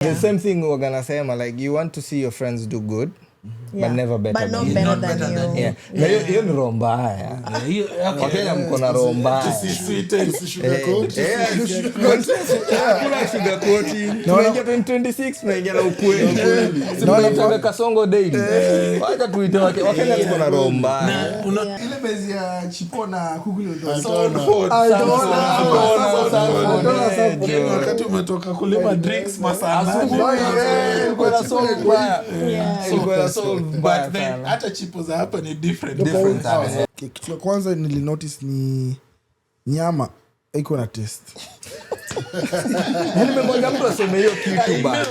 The same thing we're gonna say, like you want to see your friends do good, but never better but than not you. better than you. Yeah. Na hiyo ni roho mbaya. Wakenya mko na roho mbaya. Hakuna sugar coating. Tunaingia 2026 tunaingia na ukweli. Tunaona Kasongo daily. Wacha tuite Wakenya mko na roho mbaya. Ile bezi ya chipo na kuku ndio wakati umetoka kulima drinks masaa but then hata chipo za hapa ni different. Kitu ya kwanza nilinotice ni nyama iko na taste. Nimegonga mtu aseme hiyo kitu bana.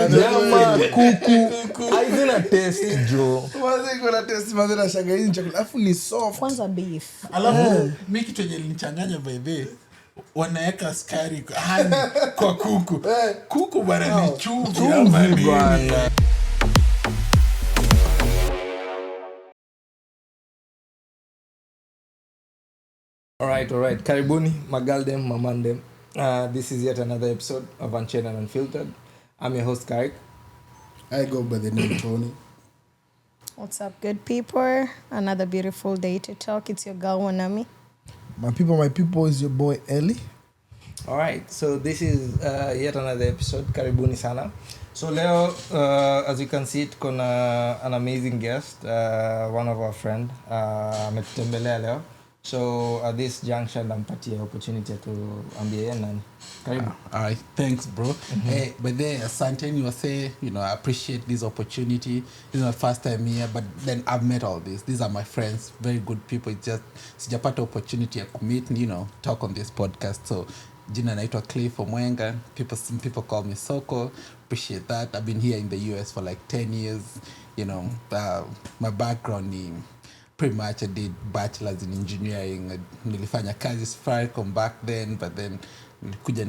Nyama kuku haina taste jo. Wazi iko na taste mazuri na shanga hizi chakula. Alafu ni soft. Kwanza beef. Alafu mimi kitu yenye nilichanganya by the wanaweka sukari kwa kuku. Kuku bana ni chumvi bana. All right. Karibuni, Magaldem, Mamandem. This is yet another episode of Unchained and Unfiltered. I'm your host, Karik. I go by the name Tony. What's up, good people? Another beautiful day to talk. It's your girl, Wanami. My people is your boy, Ellie. All right, so this is yet another episode. Karibuni sana. So leo, as you can see, tuko na an amazing guest, one of our friend, ametutembelea leo. So at this junction, nampatia opportunity to ambie nani. Karibu. All right, thanks, bro. Hey, but then asante you say, I appreciate this opportunity. This is my first time here, but then I've met all this. These are my friends, very good people. It's just sijapata opportunity ya meet, talk on this podcast. So jina naitwa Clay from Mwenga. Some people call me Soko. Appreciate that. I've been here in the US for like 10 years. My background is pretty much I did bachelor's in engineering. Nilifanya kazi Safaricom back then, but then kuja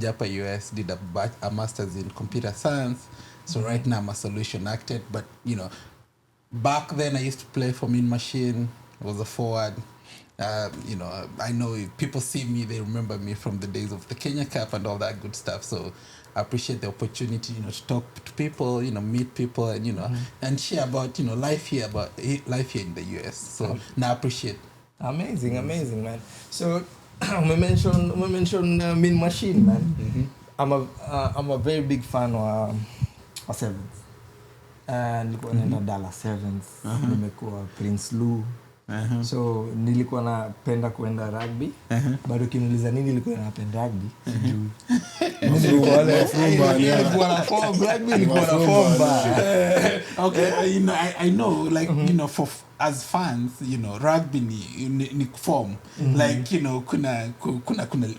hapa US, did a master's in computer science. So right now I'm a solution architect, but back then I used to play for Mean Machine. I was a forward. I know if people see me, they remember me from the days of the Kenya Cup and all that good stuff. So I appreciate the opportunity, to talk to people, meet people, and and share about life here in the US. So now I appreciate. Amazing, man. So we mentioned Mean Machine, man. Mm-hmm. I'm a very big fan of Sevens. Nilikuwa naenda Dallas Sevens, nimekuwa Prince Lou. So nilikuwa napenda kuenda rugby. Bado kiniuliza nini nilikuwa napenda rugby sijui. Nilikuwa na form rugby, nilikuwa na form ba. Okay, I know like for as fans, rugby ni form. Like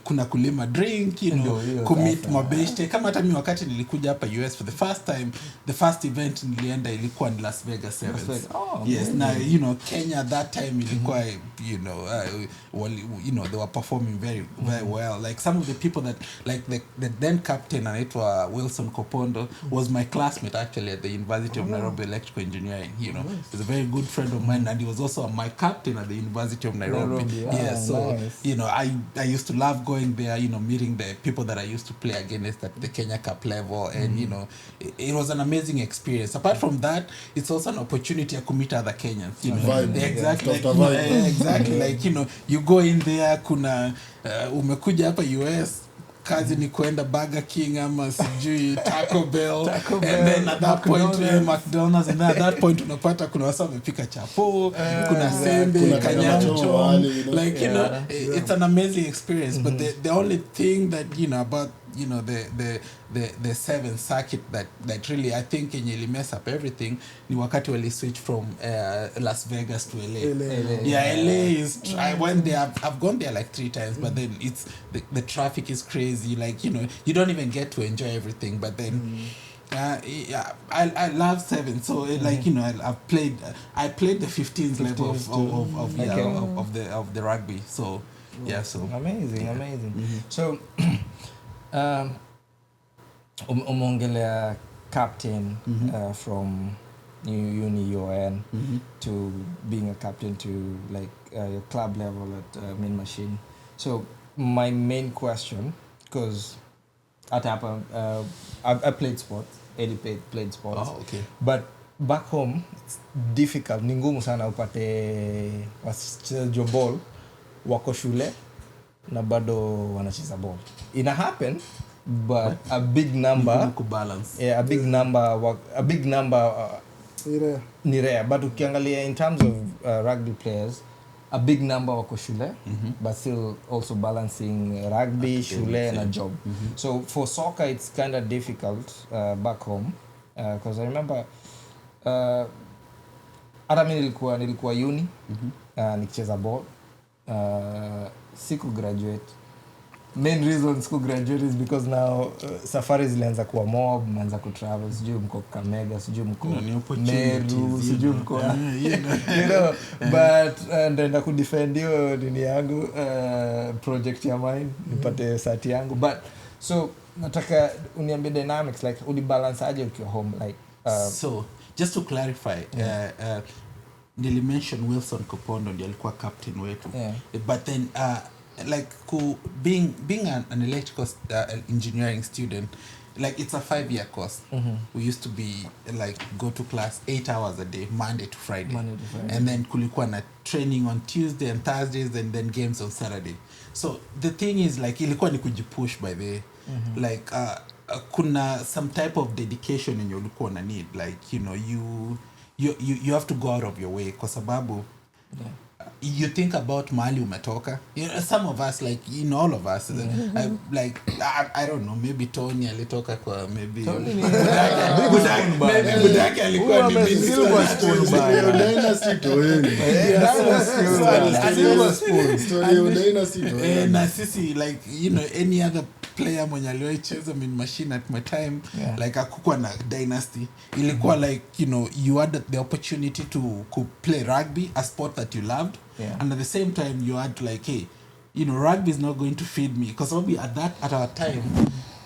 kuna kulima drink, commit mabeshte. Kama hata mimi wakati nilikuja hapa US for the first time, the first event nilienda ilikuwa in Las Vegas Sevens. Yes, na Kenya that time ilikuwa they were performing very well. Like some of the people that like the then captain anaitwa Wilson Kopondo was my classmate actually at the University of Nairobi Electrical Engineering. He's a very good friend of mine, and he was also my captain at the University of Nairobi. So nice. I used to love going there, meeting the people that I used to play against at the Kenya Cup level, and it was an amazing experience. Apart from that, it's also an opportunity to meet other Kenyans. Exactly. Like you go in there, kuna umekuja hapa US, kazi ni kwenda Burger King ama sijui Taco Bell, and then at that point McDonald's, and then at that point unapata kuna wasa wamepika chapo, kuna sembe, kanyamcho, like it's an amazing experience. But the only thing that about the seventh circuit that really I think yenye mess up everything ni wakati wali switch from Las Vegas to LA. LA is I went there, I've gone there like 3 times, but then it's the traffic is crazy, like you don't even get to enjoy everything. But then I love seven, so like I played the 15th level of the rugby. So so amazing. So umongelea captain from uni UON to being a captain to like your club level at Mean Machine. So my main question, because hata hapa I played sports. Eddie played sports. Oh, okay. But back home it's difficult. Ni ngumu sana upate wachezaji ball wako shule na bado wanacheza ball. Ina happen, but a big number to balance. Yeah, a big number ni rare. But ukiangalia in terms of rugby players, a big number wako shule, but still also balancing rugby, shule na job. So for soccer it's kind of difficult back home because I remember hata mimi nilikuwa uni nikicheza ball, siku graduate. Main reason siku graduate is because now safari zilianza kuwa mob, mnaanza kutravel, sijui mko Kakamega, sijui mko Meru, sijui mko you know, but ndaenda kudefend hiyo nini yangu project ya mine, nipate sati yangu. But so nataka uniambie dynamics, like udibalance aje ukiwa home, like so just to clarify, nilimention Wilson Kopondo ndiye alikuwa captain wetu, but then like being an electrical engineering student, like it's a 5-year course. We used to be like go to class 8 hours a day, Monday to Friday. And then kulikuwa na training on Tuesday and Thursdays, and then games on Saturday. So the thing is, like, ilikuwa ni kujipush by the like kuna some type of dedication in your ulikuwa na need, like, you know, you have to go out of your way kwa sababu you think about mahali umetoka. You know, some of us, like, you know, all of us, like, I don't know, maybe Tony alitoka kwa maybe Budaki alikuwa ni silver spoon dynasty toeni na sisi, like, you know, any other player mwenye aliyocheza Mean Machine at my time, like akukua na dynasty, ilikuwa like, you know, you had the opportunity to play rugby, a sport that you loved, and at the same time you had like, hey, you know, rugby is not going to feed me, because at our time,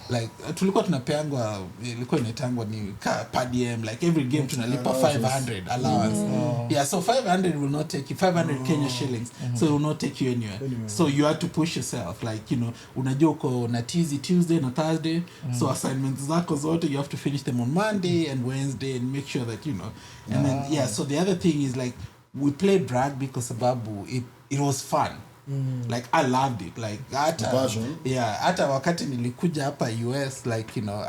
like, tulikuwa tunapeangwa, ilikuwa inaitangwa ni per diem, like every game tunalipa 500 allowance. Yeah, so 500 will not take you, 500 Kenya shillings, so it will not take you anywhere. So you had to push yourself, like, you know, unajua uko na Tuesday na Thursday, so assignments zako zote you have to finish them on Monday and Wednesday and make sure that, you know, and then so the other thing is, like, we played rugby because sababu it was fun. Like, I loved it, like, hata wakati nilikuja hapa US, like, you know,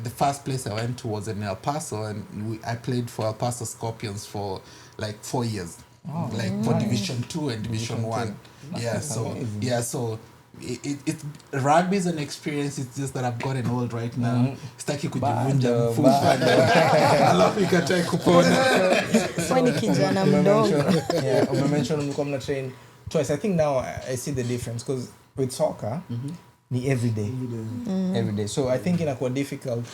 the first place I went to was in El Paso, and I played for El Paso Scorpions for like 4 years, like for Division 2 and Division 1. So it rugby is an experience. It's just that I've gotten old right now. Sitaki kujivunja mfupa alafu ikatae kupona. Kwani kijana mdogo. Umemention mlikuwa mna train twice. I think now I see the difference, because with soccer ni every day. So I think inakuwa difficult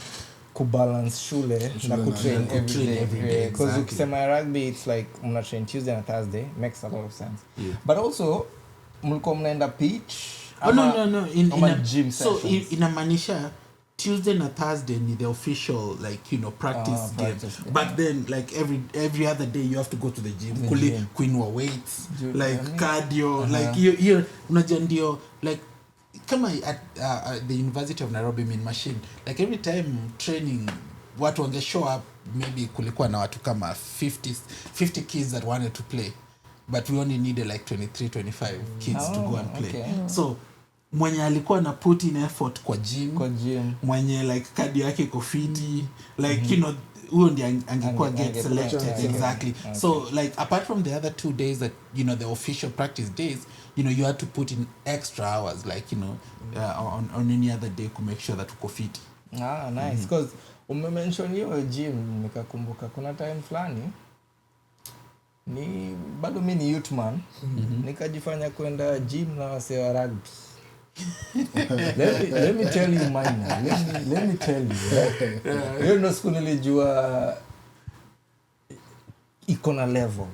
kubalance shule na kutrain every day, because ukisema rugby it's like mna train Tuesday and Thursday, makes a lot of sense. But also mlikuwa mnaenda pitch. No. In gym so sessions. inamaanisha Tuesday na Thursday ni the official, like, you know, practice game. But then, like, every other day you have to go to the gym, kuinua weights, like cardio, like you unajua ndio, like, kama at the University of Nairobi Mean Machine, like every time training watu wange show up, maybe kulikuwa na watu kama 50 kids that wanted to play, but we only needed like 23-25 kids to go and play. So mwenye alikuwa na put in effort kwa gym, mwenye like cardio yake iko fiti, like, you know, huyo ndiye angekuwa get selected. Exactly. So, like, apart from the other 2 days that, you know, the official practice days, you know, you had to put in extra hours, like, you know, on any other day to make sure that uko fit. Nice. Because umemention hiyo gym, nikakumbuka kuna time fulani ni bado mimi ni youth man, nikajifanya kwenda gym na wase wa rugby. let me tell you mine. Let me tell you. You know, siku nilijua iko na level.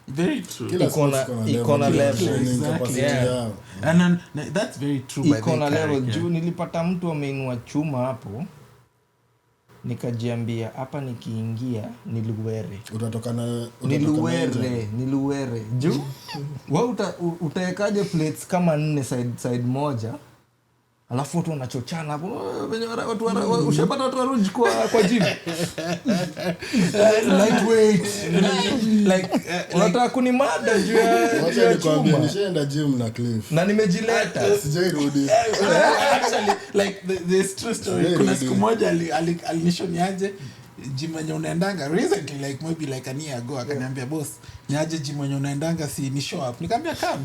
Very true. Iko na level. Exactly. Yeah. And that's very true. Iko na level. Juu nilipata mtu ameinua chuma hapo, nikajiambia hapa nikiingia niluwere. Niluwere. Juu, wewe utaekaje plates kama 4 side moja, alafu watu wanachochana hapo venye ushapata watu warunji kwa gym Lightweight. unataka kunimada juu Wacha ya nikwambie, chuma nishaenda gym na Cliff. na nimejileta Sijairudi. Actually, like this true story. Very Kuna good. siku moja alinishoniaje gym yenye unaendanga recently, like maybe like an year ago, akaniambia boss, niaje gym yenye unaendanga, si ni show up. Nikamwambia come.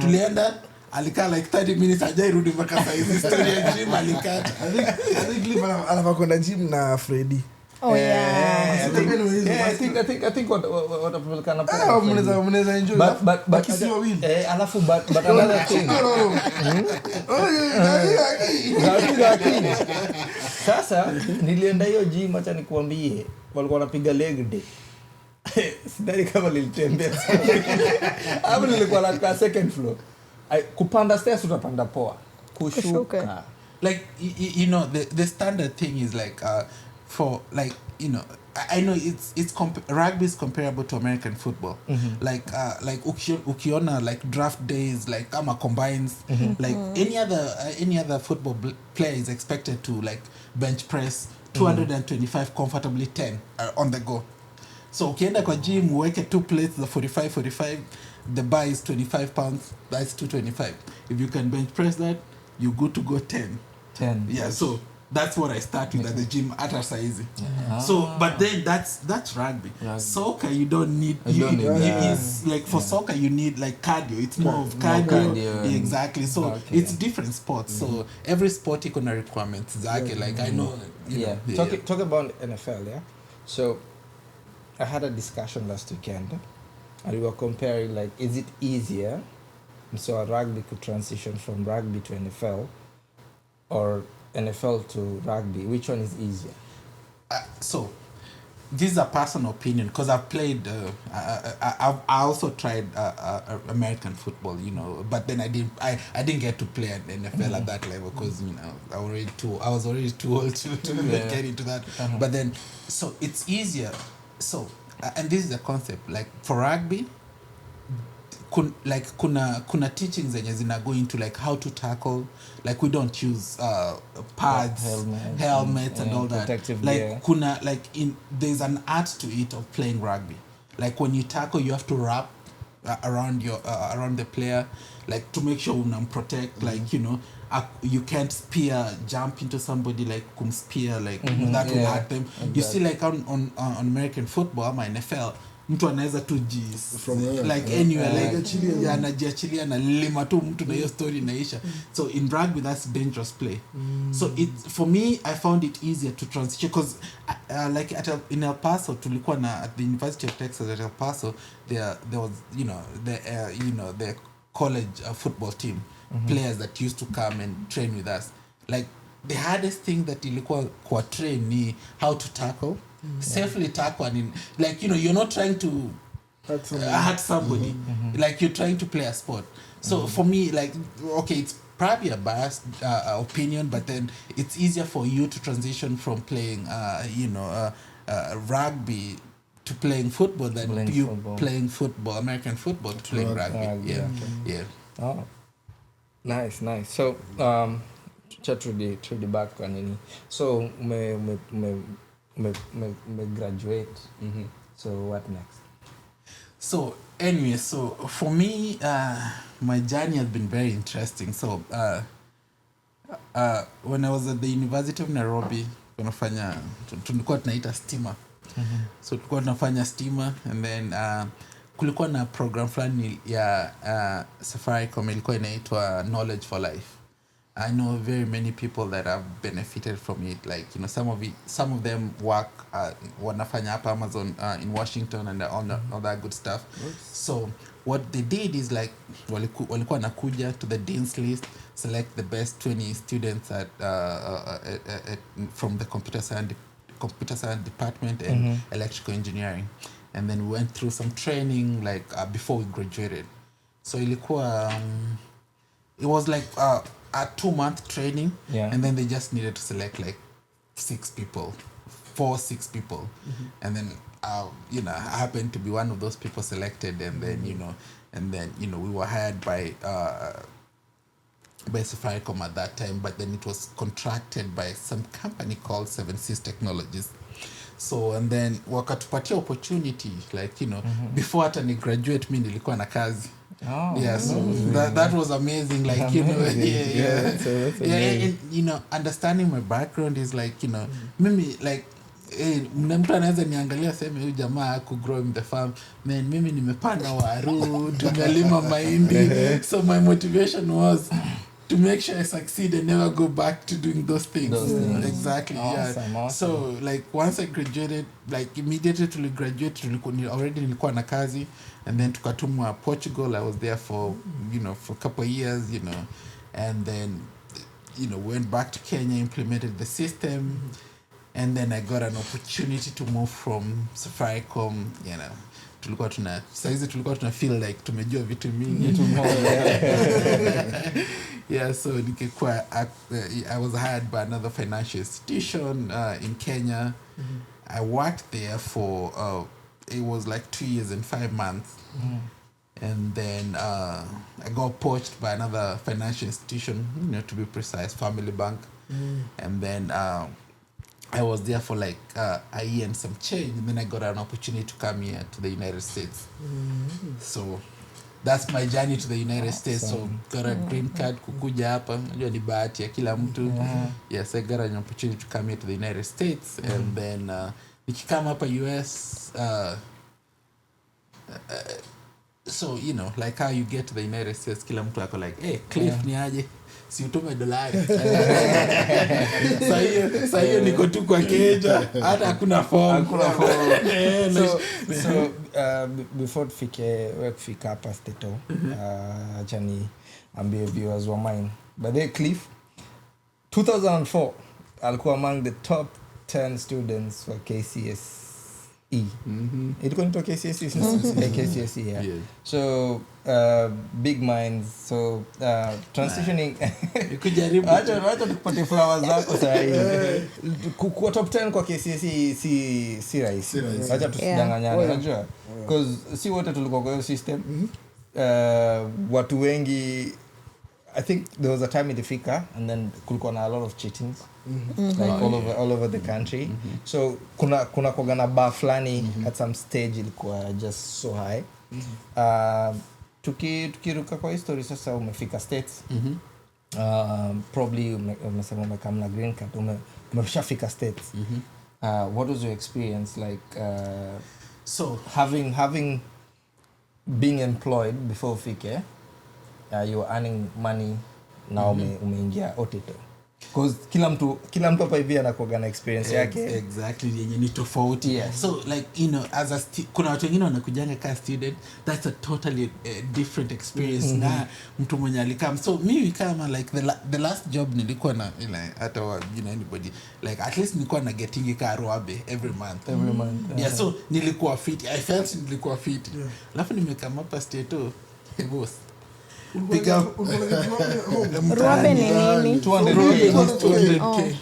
Tulienda, alikaa like 30 minutes, hajairudi mpaka saa hizi. Story ya gym alikaa. I think Cliff anafaa kwenda gym na Freddy. Oh yeah. I think watapelekana Mnaweza enjoy. Wakisi wawili. alafu but another thing sasa nilienda hiyo gym, acha nikuambie, walikuwa wanapiga leg day. Sidhani kama nilitembea hapo, nilikuwa na second floor. Kupanda stairs utapanda poa, kushuka Like you know, the standard thing is like for like, you know, I know it's rugby is comparable to American football. Like ukiona like draft days, like ama combines, like any other football player is expected to like bench press 225 comfortably 10 on the go. So ukienda kwa gym uweke 2 plates the 45, the bar is 25 pounds, that's 225. If you can bench press that, you good to go 10. Yeah, so that's what I start with at the gym at Saizi. So but then that's rugby. Soccer you don't need, it's like for soccer you need like cardio. It's more of cardio. Exactly. So it's different sports. So every sport iko na requirements zake. Like I know, you know. Talk about NFL, yeah. So I had a discussion last weekend, and we were comparing like, is it easier so a rugby could transition from rugby to NFL, or NFL to rugby? Which one is easier? So this is a personal opinion because I've played I also tried American football, you know, but then I didn't get to play at NFL at that level because, you know, I was already too old to get into that. But then so it's easier. So and this is the concept, like for rugby, kuna teachings zenye zina go into like how to tackle, like we don't use pads, helmets and all that, like gear. Kuna like there's an art to it of playing rugby. Like when you tackle you have to wrap around your around the player, like to make sure unam protect, like, you know, you can't jump into somebody, like spear, like that will hurt them. Exactly. You see, like on American football ama NFL, mtu anaweza tu like anywhere, like anajiachilia na lima tu mtu na hiyo story inaisha. So in rugby that's dangerous play. So it, for me, I found it easier to transition because like in El Paso tulikuwa na at the University of Texas at El Paso, there was, you know, the college football team, players that used to come and train with us. Like the hardest thing that ilikuwa kwa train ni how to tackle, safely tackle, and like, you know, you're not trying to hurt somebody, like you're trying to play a sport. So for me, like, okay, it's probably a biased opinion, but then it's easier for you to transition from playing rugby to playing football than playing football, American football, to playing rugby. Yeah. Oh, nice. So turudi back kwa nini, so ume graduate. So what next? So anyway, so for me, my journey has been very interesting. So when I was at the University of Nairobi, tulikuwa tunaita STEAMA. So tulikuwa tunafanya STEAMA, and then kulikuwa na program fulani ya Safaricom ilikuwa inaitwa Knowledge for Life. I know very many people that have benefited from it. Like, you know, some of them work wanafanya hapa Amazon in Washington and all that good stuff. So what they did is like walikuwa nakuja to the dean's list, select the best 20 students from the computer science department and electrical engineering, and then we went through some training like before we graduated. So ilikuwa it was like a 2-month training, and then they just needed to select like 6 people, 6 people, and then you know, I happened to be one of those people selected, and then you know we were hired by by Safaricom at that time, but then it was contracted by some company called 7Seas Technologies. So and then wakatupatia opportunity, like, you know, before hata ni graduate mi nilikuwa na kazi. So that was amazing, like, you know, and, you know, understanding my background is like, you know, mimi like mtu anaweza niangalia sema huyu jamaa kugrow in the farm, man, mimi nimepanda waru, tumelima mahindi. So my motivation was to make sure I succeed and never go back to doing those things. Exactly. Awesome. So like once I graduated, like immediately to graduate, already nilikuwa na kazi, and then tukatumwa Portugal. I was there for, you know, for a couple of years, you know, and then, you know, went back to Kenya, implemented the system, and then I got an opportunity to move from Safaricom, you know. Tulikuwa tuna feel like tumejua vitu mingi. So I was hired by another financial institution in Kenya. I worked there for it was like 2 years and 5 months. And then I got poached by another financial institution, you know, to be precise, Family Bank. And then I was there for like a year and some change, and then I got an opportunity to come here to the United States. So that's my journey to the United States. So got a green card, kukuja hapa, unajua ni bahati ya kila mtu. Yes, I got an opportunity to come here to the United States, and then nikikama hapa US, so you know, like how you get to the United States, kila mtu ako like, hey, Cliff ni aje? Si utume dolari. Sasa hiyo niko tu kwa keja, hata hakuna form. So before kufika hapa Stato, acha ni ambie viewers wa mine. But then Cliff 2004 alikuwa among the top 10 students for KCSE. Ilikuwa ni KCSE, KCSE, yeah. So big minds, so transitioning. Ukijaribu acha tupate flowers zako sasa hivi. Kwa top 10 kwa KCSE si rahisi. Acha tusidanganyane, unajua? Because si wote tulikuwa kwa hiyo system. Watu wengi, I think there was a time ilifika, and then kulikuwa na a lot of cheatings, like all over the country. So kuna kogana bar flani at some stage ilikuwa just so high. Tukiruka kwa history sasa, umefika States. Probably umesema umekam na green card, umeshafika States. What was your experience like so having being employed before ufike? You were earning money, now umeingia OTT. Because kila mtu hapa hivi anakuwa na experience yake. Exactly, yenye ni tofauti. So like, you know, as kuna watu wengine wanakujanga ka student, that's a totally different experience na mtu mwenye alikam. So mimi kama like the last job nilikuwa na, like, hata you know, anybody, like at least nilikuwa na getting ka Ruabe every month. So nilikuwa fit. I felt nilikuwa fit. Alafu nimekama hapa Stato, boss. Pick up Ruabe ni nini? 200K.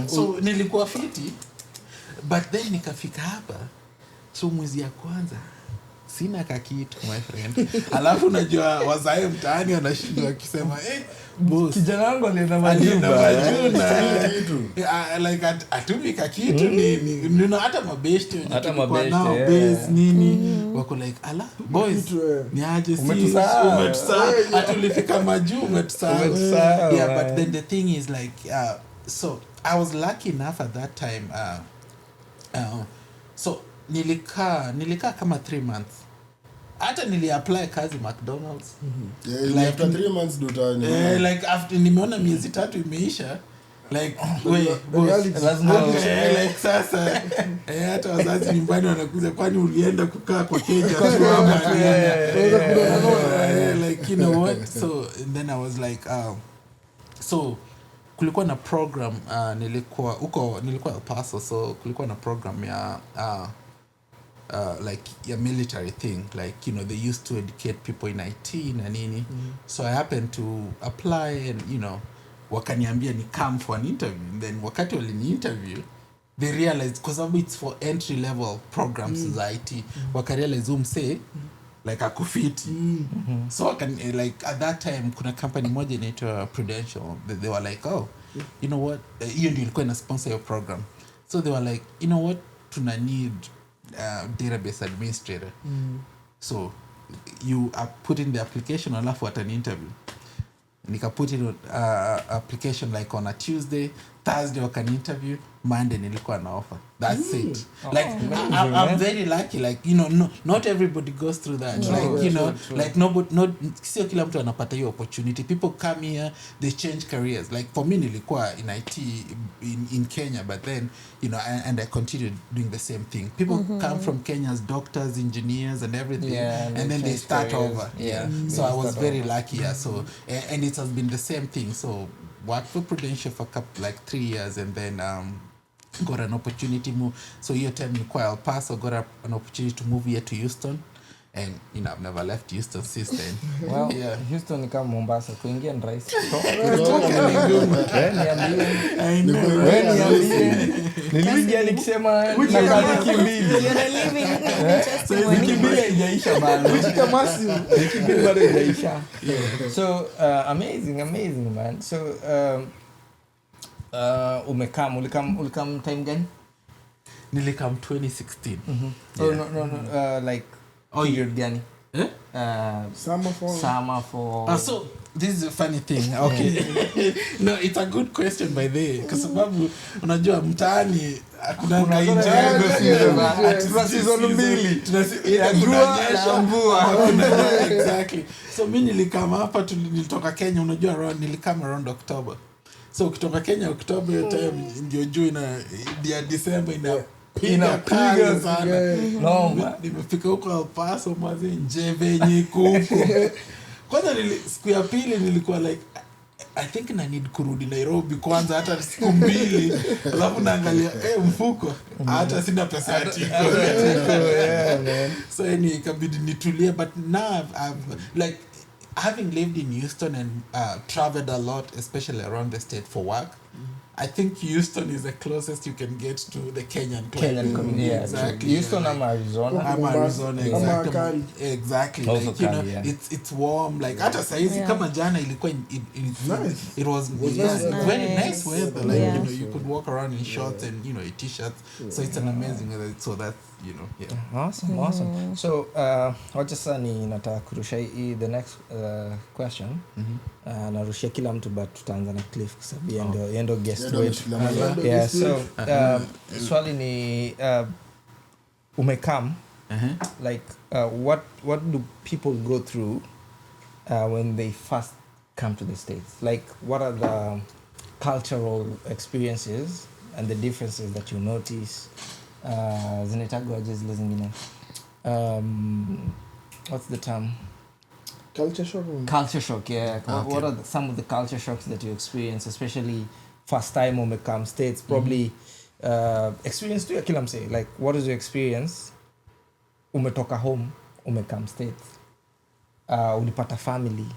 So nilikuwa fiti, but then nikafika hapa, so mwezi ya kwanza sina kakitu, my friend. Alafu najua wazae mtaani wanashindwa akisema boss, kijana wangu alienda majuna like atumika kitu ni hata mabeshte kwa nao base nini wako like ala boys ni aje umetusahau atulifika majuu umetusahau. But then the thing is like so I was lucky enough at that time so nilikaa kama 3 months. Hata nili-apply kazi McDonald's. Like after 3 months like after nimeona miezi 3 imeisha, like lazima like sasa hata wazazi nyumbani wanakuja, kwani ulienda kukaa kwa keja tu ama like you know what. So and then I was like so kulikuwa na program nilikuwa El Paso, so kulikuwa na program ya like a military thing, like you know they used to educate people in IT na nini. So I happened to apply, and you know wakaniambia ni come for an interview. And then wakati walini interview, they realized because it's for entry level programs za IT, wakarealize say like akufiti so like at that time kuna company moja inaitwa Prudential they were like oh you know what hiyo ndio ilikuwa ina sponsor your program so they were like you know what tuna need database administrator so you put in the application alafu at an interview nika put in application like on a Tuesday Thursday waka interview Monday nilikuwa na offer that's it like I'm very lucky like you know not everybody goes through that like you know like not sio kila mtu anapata hiyo opportunity people come here they change careers like for me nilikuwa in IT in Kenya but then you know and I continued doing the same thing people come from Kenya as doctors engineers and everything and then they start careers. Over so I was very lucky so and it has been the same thing so worked for Prudential for like 3 years and then got an opportunity move so your time nilikuwa El Paso got an opportunity to move here to Houston and you know I've never left Houston since then well Houston ni kama Mombasa kuingia ni rahisi nilisikia nikisema na kimbili kimbili haijaisha bado kimbili bado haijaisha so amazing man so ulikam time gani nilikam 2016 so no like period gani summer for so this is a funny thing okay no it's a good question by the way kwa sababu unajua mtaani hakuna season mbili tunajua mvua exactly so mimi nilikama hapa nilitoka Kenya unajua nilikama around October so ukitoka Kenya October time ndio juu ya December inapiga sana nimefika huko El Paso mazi njeve nyikuko kwanza siku ya pili nilikuwa like I think na need kurudi Nairobi kwanza hata siku mbili alafu naangalia mfuko hata sina pesa ya tiko so anyway ikabidi nitulie but now I've like having lived in Houston and traveled a lot especially around the state for work I think Houston is the closest you can get to the Kenyan community. Yeah, exactly. Houston, I'm Arizona. Exactly. Like, you know, it's warm. Like hata saizi kama jana ilikuwa it was nice. Very nice weather. Like you know, you could walk around in shorts and you know, t-shirts. So it's an amazing weather. So that's you know, Awesome. So wacha sasa nataka kurusha the next question. Narushia kila mtu but tutaanza na Cliff kwa sababu endo guest wetu. Yeah, so swali ni umekam like what do people go through when they first come to the States? Like what are the cultural experiences and the differences that you notice? Zinatagwa zile zingine. What's the term? Culture shock, yeah. Okay. What are some of the culture shocks that you experience, especially first time umekam States? Probably experience to kila mse. Like, what is your experience? Umetoka home, umekam States. Ulipata family.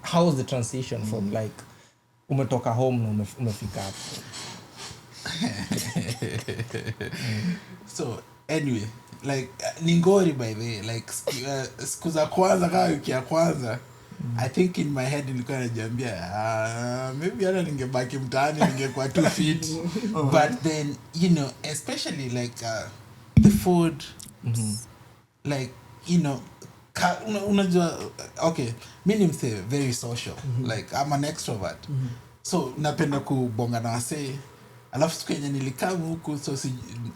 How was the transition from like umetoka home na umefika hapo? So anyway, like ningori by the way, like siku za kwanza kama wiki ya kwanza I think in my head nilikuwa najiambia maybe hata ningebaki mtaani ningekuwa 2 feet but then you know especially like the food like you know unajua okay mimi ni very social like I'm an extrovert so napenda kubonga na wasee alafu siku yenye nilikamu huku so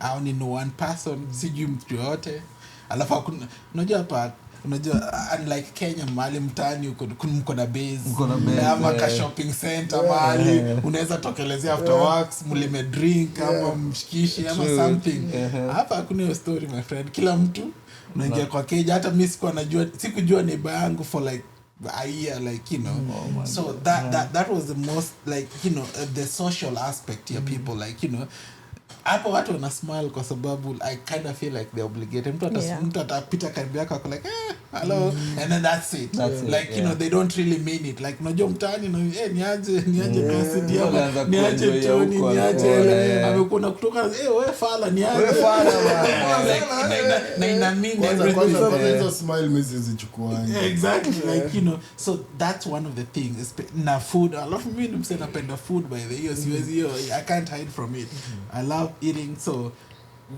I only know one person sijui mtu yote alafu unajua hapa unajua unlike Kenya mahali mtaani huko mko na base ama ka shopping center mahali unaweza tokelezea after works mlime drink ama mshikishi ama something hapa hakuna hiyo story my friend kila mtu unaingia kwa keja hata mimi sikujua neighbor yangu for like a year like you know so that was the most like you know the social aspect here people like you know hapo watu wana smile kwa sababu I kind of feel like they're obligated. Mtu atapita karibu yako ako like hello and then that's it. Like you know they don't really mean it. Like unajua mtaani na niaje kasi hapa niaje Tony niaje amekuwa kutoka wewe fala niaje wewe fala na ina mean everything. Smile message chukua. Exactly like you know so that's one of the things na food. I love me napenda food by the years I can't hide from it. I love eating so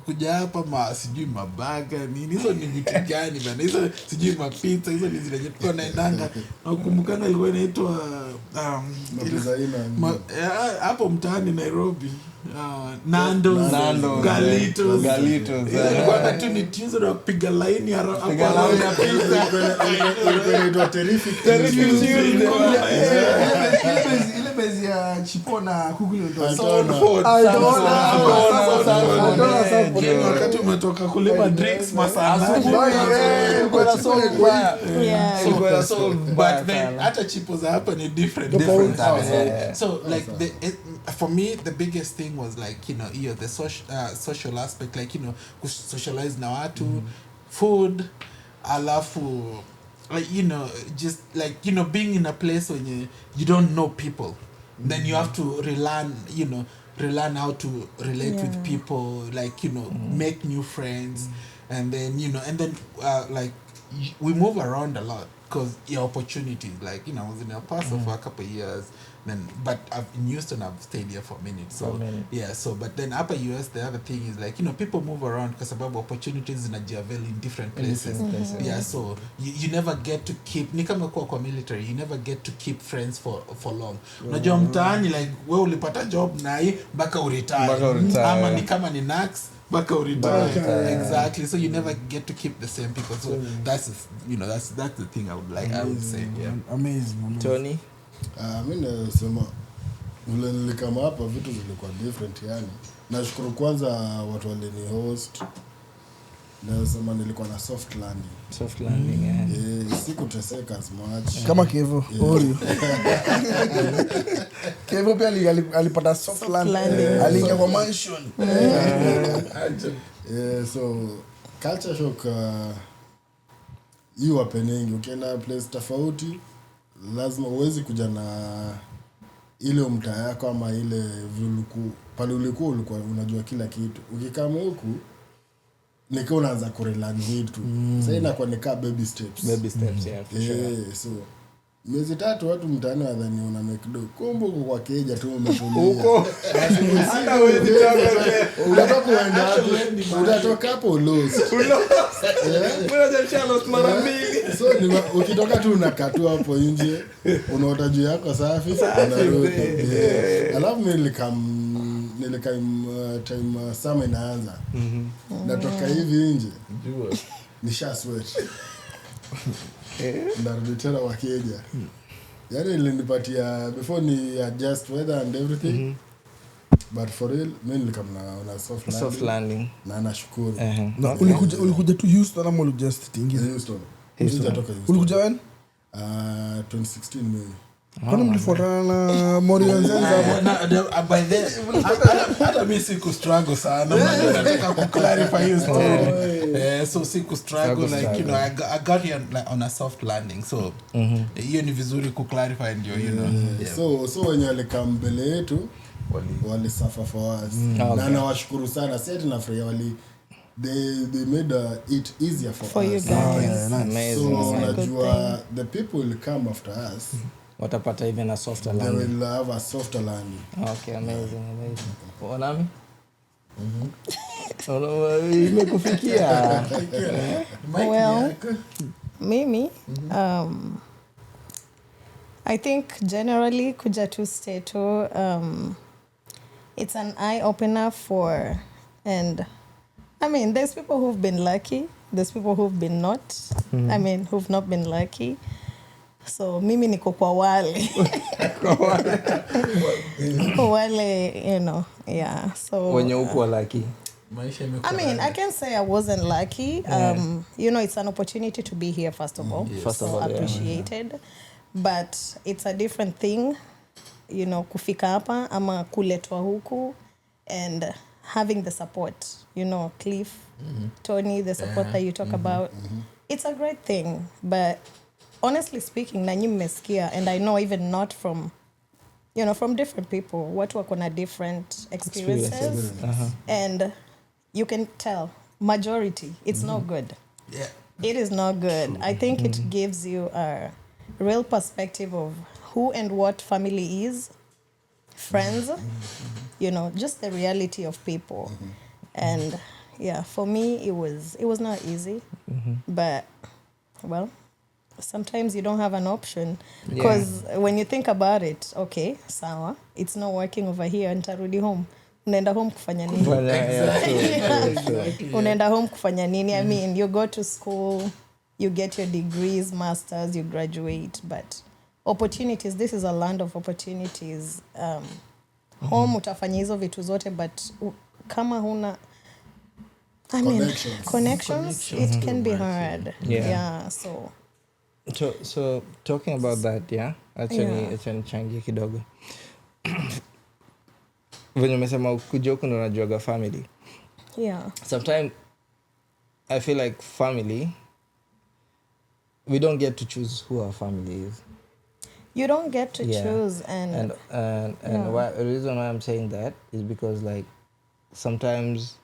kuja hapa sijui mabaga nini hizo ni vitu gani bana hizo sijui mapizza hizo ni zile tulikuwa naendanga na kukumbukana ilikuwa inaitwa hapo mtaani Nairobi Nando's Galitos ilikuwa tu ni tizo na kupiga line hapo ya pizza ilikuwa inaitwa terrific ile bezi ya chipo na kuku ndio wakati umetoka kulima drinks masaa but then hata chipo za hapa ni different so like for me the biggest thing was like you know the social aspect like you know socialize na watu food alafu like you know just like you know being in a place when you don't know people then you have to relearn how to relate with people like you know make new friends and then you know and then like we move around a lot because your opportunities like you know I was in El Paso for a couple of years then but in Houston I've stayed here for a minute so yeah so but then upper US the other thing is like you know people move around because about opportunities in available in different places yeah so you never get to keep ni kama kwa military you never get to keep friends for long unajua mtaani like wewe ulipata job na hii mpaka uretire ama ni kama ni nax mpaka uretire exactly so you never get to keep the same people so that's you know that's the thing I would say yeah amazing Tony mimi nasema vile nilikama hapa vitu zilikuwa different yani nashukuru kwanza watu walini host nasema nilikuwa na soft landing sikuteseka as much kama Kevo Oreo Kevo pia alipata soft landing aliingia kwa mansion so culture shock you happening ukienda place tofauti lazima uwezi kuja na ile mtaa yako ama ile pale ulikuwa unajua kila kitu ukikama huku nikiwa unaanza kurelearn vitu sasa inakuwa nikaa baby steps yeah for sure so miezi 3 watu mtaani wadhani una make do kumbe uko kwa keja tu umetulia huko hata wewe unataka kuenda unatoka hapo lose mbona Charles mara mbili so ukitoka tu unakatu hapo nje unaota juu yako safi unarudi alafu nilikam time summer inaanza natoka hivi nje nisha sweat ndarudi tena wakeja yani ilinipatia before ni adjust weather and everything but for real mimi nilikam na soft landing na nashukuru na ulikuja tu Houston ama just tingiza Houston ulikuja when 2016 May Kwani mlifuatana na Morian Zenza by then hata mimi siku struggle sana nataka ku clarify hiyo story so siku struggle like you know I got here like on a soft landing so hiyo ni vizuri ku clarify ndio you know so wenye alikam mbele yetu wali suffer for us na nawashukuru sana sasa tunafurahia wali they made it easier for us you guys amazing so najua the people will come after us watapata even a softer landing they will have a softer landing okay amazing wanami imekufikia well mimi I think generally kuja to stay to it's an eye opener for and I mean there's people who've been lucky there's people who've been not I mean who've not been lucky so mimi niko kwa wale wale you know yeah so wenye uko lucky I mean I can say I wasn't lucky you know it's an opportunity to be here first of all first of all appreciated but it's a different thing you know kufika hapa ama kuletwa huku and having the support, you know, Cliff, Tony, the support that you talk about, it's a great thing. But honestly speaking, nanyi mmesikia, and I know even not from, you know, from different people, watu wako na different experiences. And you can tell, majority, it's not good. Yeah. It is not good. I think it gives you a real perspective of who and what family is, friends, you know, just the reality of people. And yeah, for me, it was not easy, but well, sometimes you don't have an option because when you think about it, okay, sawa, it's not working over here, nitarudi home. Unaenda home kufanya nini? Unaenda home kufanya nini? I mean, you go to school, you get your degrees, masters, you graduate, but opportunities, this is a land of opportunities. Home utafanya hizo vitu zote, but kama huna connections, it can be hard. Yeah, so talking about that, acha nichangie kidogo. Venye umesema kuja huku ndo unajuaga family. Yeah. Sometimes I feel like family, we don't get to choose who our family is. You don't get to choose, and why, the reason why I'm saying that is because like sometimes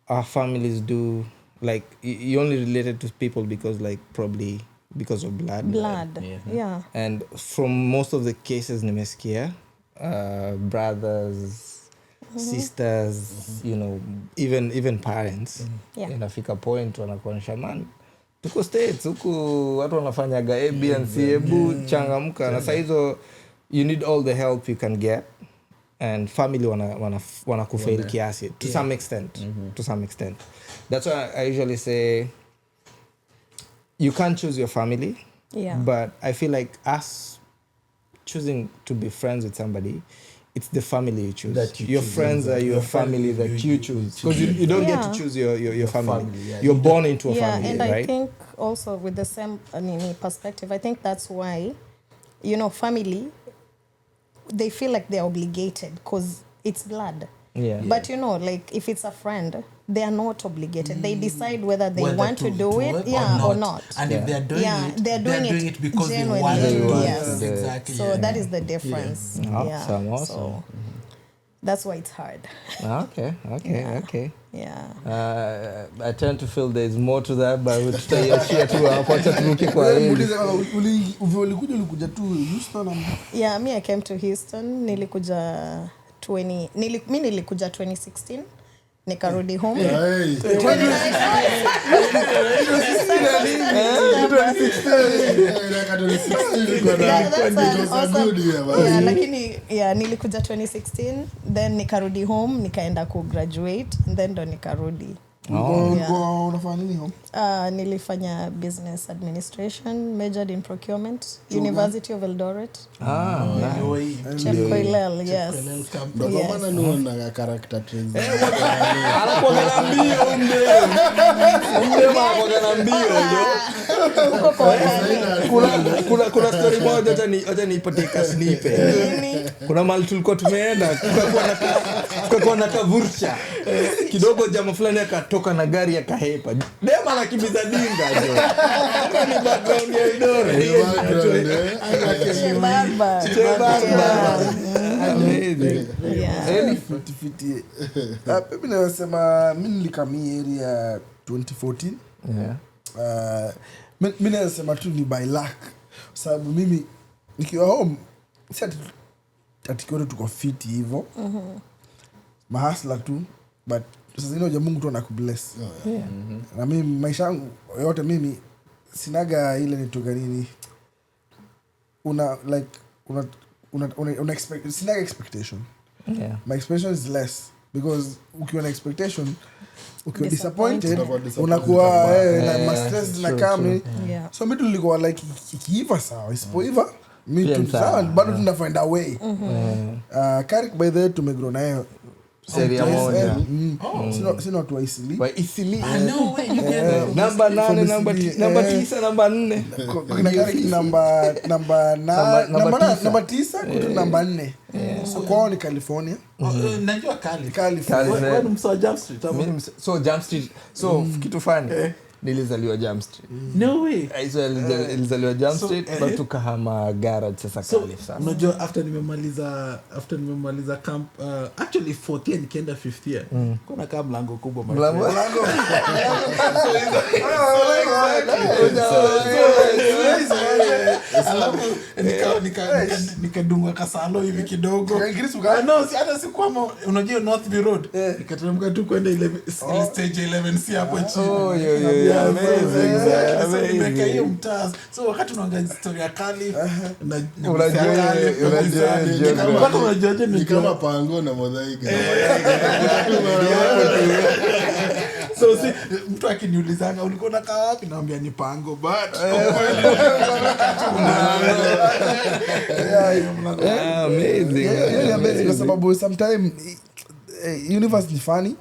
our families do, like you only related to people because like probably because of blood. Yeah. And from most of the cases nimesikia, brothers, sisters, you know, even parents, inafika point wanakuonyesha man, tuko states huku watu wanafanyaga A, B and C, ebu changamka. Na saa hizo you need all the help you can get, and family wana kufail kiasi to some extent. To some extent, that's why I usually say you can't choose your family, but I feel like us choosing to be friends with somebody, it's the family you choose. Your friends are your family that you choose, because you don't get to choose your family. You're born into a family, and right? I think also with the same perspective, I think that's why, you know, family, they feel like they're obligated because it's blood. But you know, like if it's a friend, they are not obligated. They decide whether they want to do it or not. And if they're doing it, they're doing it because they genuinely. want to do it. Yes. Exactly. So that is the difference. Awesome. So that's why it's hard. Okay. Yeah. I tend to feel there's more to that, but we'll stay here to acha turuke kwa hili. Ulikuja tu Houston ama? Yeah, me I came to Houston. Nilikuja 2016. Nikarudi home. Nilikuja 2016, then nikarudi home, nikaenda kugraduate, and then ndo nikarudi. Unafanya nini home? Nilifanya business administration, majored in procurement, University of Eldoret. Chepkoilel, yes. Ndo kwa maana niona character traits. Anakuwa mbio mbio. Kuna story moja hata nipatie snipe. Kuna mahali tulikuwa tumeenda, kukakuwa na kavurcha. Kidogo jamaa fulani akatoka na gari ya kahepa. Dema anakimbiza dinga jo. Kwa ni background ya Eldoret. Chebaba. Amazing. Fiti. Mimi nasema mimi nilikamia area 2014. Mimi nasema tu ni by luck. Sababu mimi nikiwa home si atikiwa tuko fiti hivyo. Mahasla tu, but sasa ino Mungu tu anakubless. Na mimi maisha yangu yote mimi sinaga ile nitoka nini. Una expect, sinaga expectation. My expectation is less, because ukiwa na expectation, ukiwa disappointed, unakuwa na stress na kama. So mimi tulikuwa like ikiiva sawa, isipoiva mimi tu sawa, bado tunafind a way. Karik by the way tumegrow nayo Seria moja. Sina watu wa Isili. Wa Isili. No way, you get Namba 8, namba Isili, 9, namba 4. Kuna gari namba 9 kutu namba 4. So kwao ni California. najua kali. California. Wewe ni msao Jump Street ama? So Jump Street. So kitu fani. Nilizaliwa Jump Street. No way. So nilizaliwa Jump Street but tukahama garage sasa So Calif sasa. unajua after nimemaliza camp actually 4th year nikienda 5th year kuna kama mlango kubwa Mlango. nikadungwa kasalo hivi kidogo. Hata sikwama, unajua North View Road nikateremka tu kwenda stage 11C hapo chini. Nimeka hiyo mtaa. So wakati unaangalia story ya Kali unajua ni kama Pango na Modhaiga. So si mtu akiniulizanga ulikuwa unakaa wapi, naambia ni Pango, but amazing kwa sababu sometimes universe ni funny.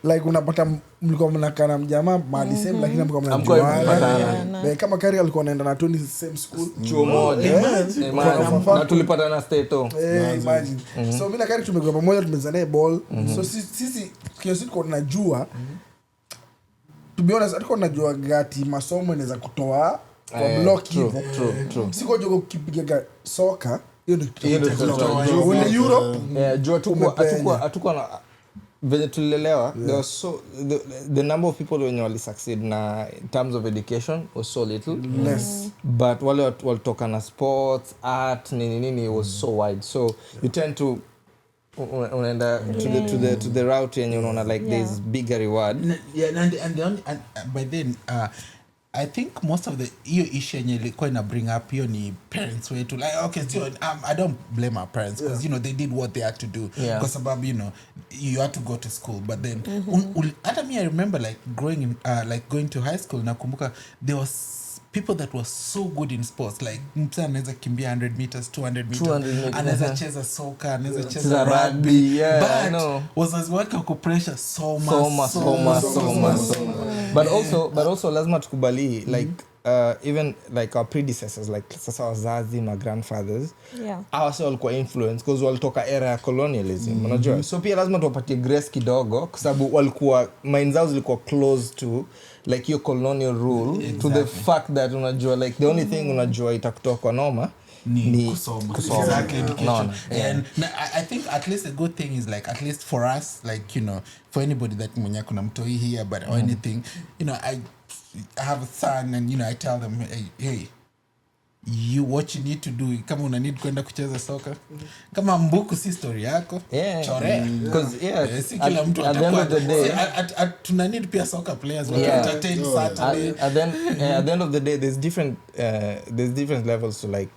Like unapata mlikuwa mnakaa na mjamaa mahali same lakini mlikuwa mnajuana. Kama Kari alikuwa anaenda na Tony same school. Chuo moja. Na tulipata na Stato. Imagine. So mimi na Kari tumekuwa pamoja, tumezana ball. So sisi kiasi tuko tunajua, to be honest, tulikuwa tunajua gati masomo inaweza kutoa kwa block hivi. True. Siko jogo kipiga soka, hiyo ndio Europe. Europe. Jua atakuwa na venye tulilelewa. There was so the number of people wenye wali succeed na in terms of education was so little. Less. But wale walitoka na sports, art, nini was so wide. So you tend to unaenda to the route yenye unaona like there's bigger reward. And by then I think most of the hiyo issue yenye ilikuwa ina bring up hiyo ni parents wetu, like okay, so I don't blame our parents because you know they did what they had to do kwa sababu you know you had to go to school, but then hata me I remember like growing in going to high school, nakumbuka there was people that were so good in sports, like mtu anaweza kimbia 100 meters 200 meters, anaweza cheza soka, anaweza cheza rugby, but wazazi wake wako pressure so much. But also lazima tukubali like even like our predecessors, like sasa wazazi na grandfathers, also walikuwa influence because walitoka era ya colonialism, unajua. So pia lazima tuwapatie grace kidogo kwa sababu walikuwa minds zao zilikuwa close to like your colonial rule, to the fact that unajua like the only thing unajua itakutoa kwa noma ni kusoma. Exactly. And I think at least a good thing is like at least for us, like you know, for anybody that mwenye kuna mtoi here but or anything, you know, I have a son and you know I tell them hey you what you need to do, kama una need kwenda kucheza soka, kama mbuku si story yako, chore because si kila mtu at the end of the day tuna need pia soccer players who entertain Saturday. At the end of the day there's different levels to like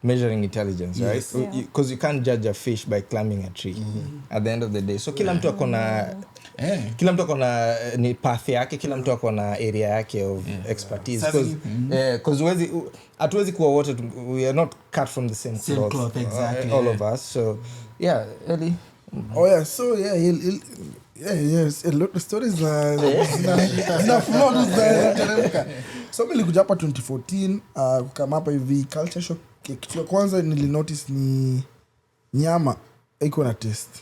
measuring intelligence, right? Because you can't judge a fish by climbing a tree at the end of the day. So kila mtu akona ni path yake, kila mtu akona area yake of expertise, because hatuwezi kuwa wote, we are not cut from the same cloth exactly, all of us. So Eli. So yes, a lot of stories na flow za. So mimi nilikuja hapa 2014 kama hapa hivi culture shock. Kitu ya kwanza nilinotice ni nyama iko na taste.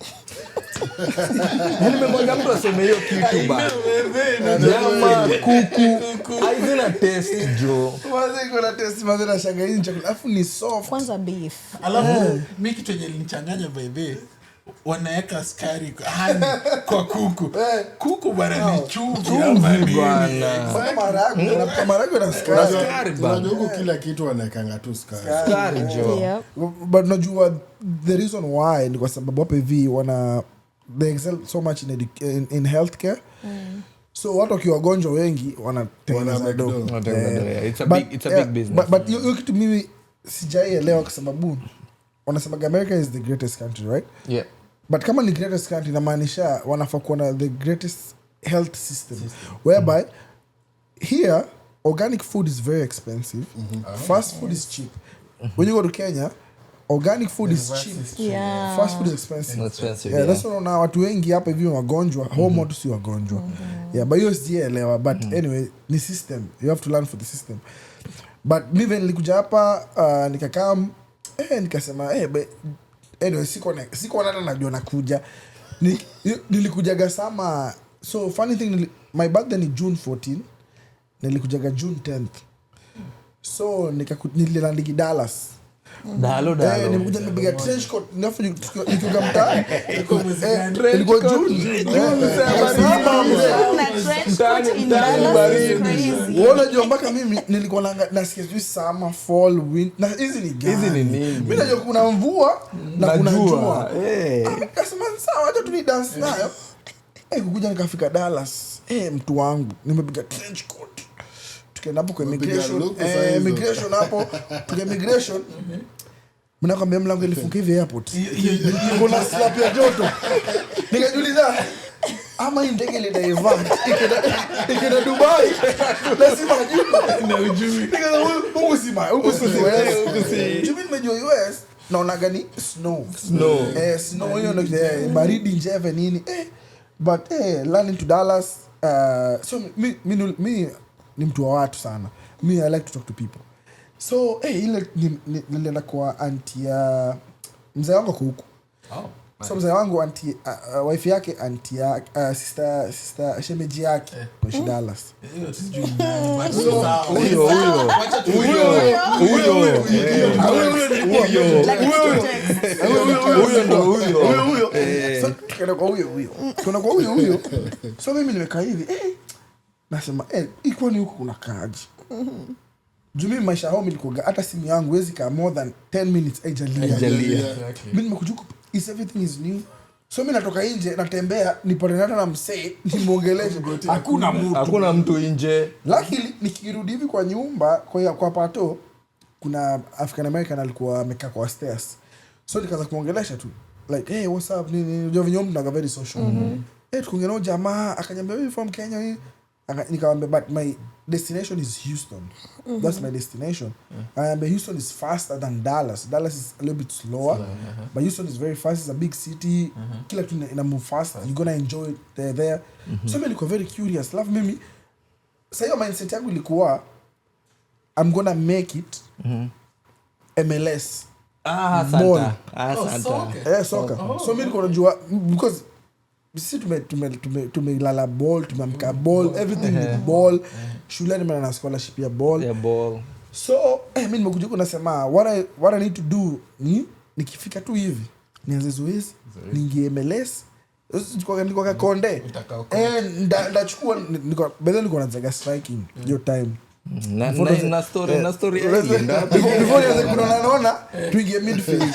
Nimemwambia mtu aseme hiyo kitu ba. Nyama kuku haina taste jo. Wazi iko na taste, maana nashangaa hii chakula alafu ni soft. Kwanza beef. Alafu mimi kitu yenye linichanganya baby, wanaweka sukari kwa kuku bwana, ni chumvi bwana. Maharagwe na sukari. Unajua kila kitu wanawekanga tu sukari jo. But najua the reason why ni kwa sababu hapo hivi they excel so much in healthcare. So watu wakiwa wagonjwa wengi wanatengeneza dogo. It's a big business. But hiyo kitu mimi sijaielewa kwa sababu wanasema America is the greatest country, right? Yeah. But kama ni greatest country inamaanisha wanafaa kuwa na the greatest health system. Whereby here organic food is very expensive. Fast food is cheap. When you go to Kenya, organic food is cheap. Yeah. Fast food is expensive. Expensive, Yeah, that's why na watu wengi hapa hivi wagonjwa, home watu si wagonjwa. Yeah, but hiyo sielewa, but anyway, ni system. You have to learn for the system. But mimi nilikuja hapa nikakaa nikasema but anyway siko hata najua nakuja. Nilikujaga sama. So funny thing, my birthday ni June 14. Nilikujaga June 10th. So nililandiki Dallas. Dalo. Nimekuja nimepiga trench coat nafu nikiuka mtaa. Ilikuwa June. Unajua mpaka mimi nilikuwa nasikia sijui summer, fall, winter. Na hizi ni gani? Hizi ni nini? Mimi najua kuna mvua na kuna jua. Kasema sawa, acha tu ni dance nayo. Kukuja nikafika Dallas. Mtu wangu nimepiga trench coat. Tukaenda hapo kwa immigration hapo. Tuka immigration. Mnakwambia mlango ilifunga hivi airport. Kuna slap ya joto. Nikajiuliza ama ndege ile divert ikenda Dubai. Lazima ajue. Huko si Jumini nimejua US naona gani snow. Snow hiyo ndio baridi njeve nini. But learning to Dallas so me ni mtu wa watu sana. Me I like to talk to people. So ile nilienda kwa auntie ya mzee wangu huko. So mzee wangu auntie wife yake auntie sister shemeji yake kwa Dallas. Huyo. Kuna kwa huyo. So mimi nimekaa hivi nasema iko ni huko kuna kaji. Jumi maisha home ilikuwa hata simu yangu wezi ka more than 10 minutes haijalia. Mimi nimekuja is everything is new. So mimi natoka nje natembea nipate na msee nimuongeleshe. Hakuna mtu nje. Lakini nikirudi hivi kwa nyumba kwa pato kuna African American alikuwa amekaa kwa stairs. So nikaanza kuongelesha tu like hey what's up nini unajua vinyo mtu na very social. Tukaongea na jamaa akaniambia we from Kenya nikamwambia but my destination is Houston. That's my destination. But Houston is faster than Dallas. Dallas is a little bit slower. But Houston is very fast. It's a big city. Kila kitu ina move fast. You're gonna enjoy it there. So mimi niko very curious. Love mimi. Sasa hiyo mindset yangu ilikuwa I'm gonna make it MLS. Santa. Soccer. So mimi niko najua because sisi tumelala ball, tumemka ball, everything with ball. Shule nimeenda na scholarship ya ball. So mimi nimekuja huko nasema what I need to do ni nikifika tu hivi nianze zoezi niingie MLS niko konde ndachukua niko nazaga striking your time na story before naona tuingie midfield.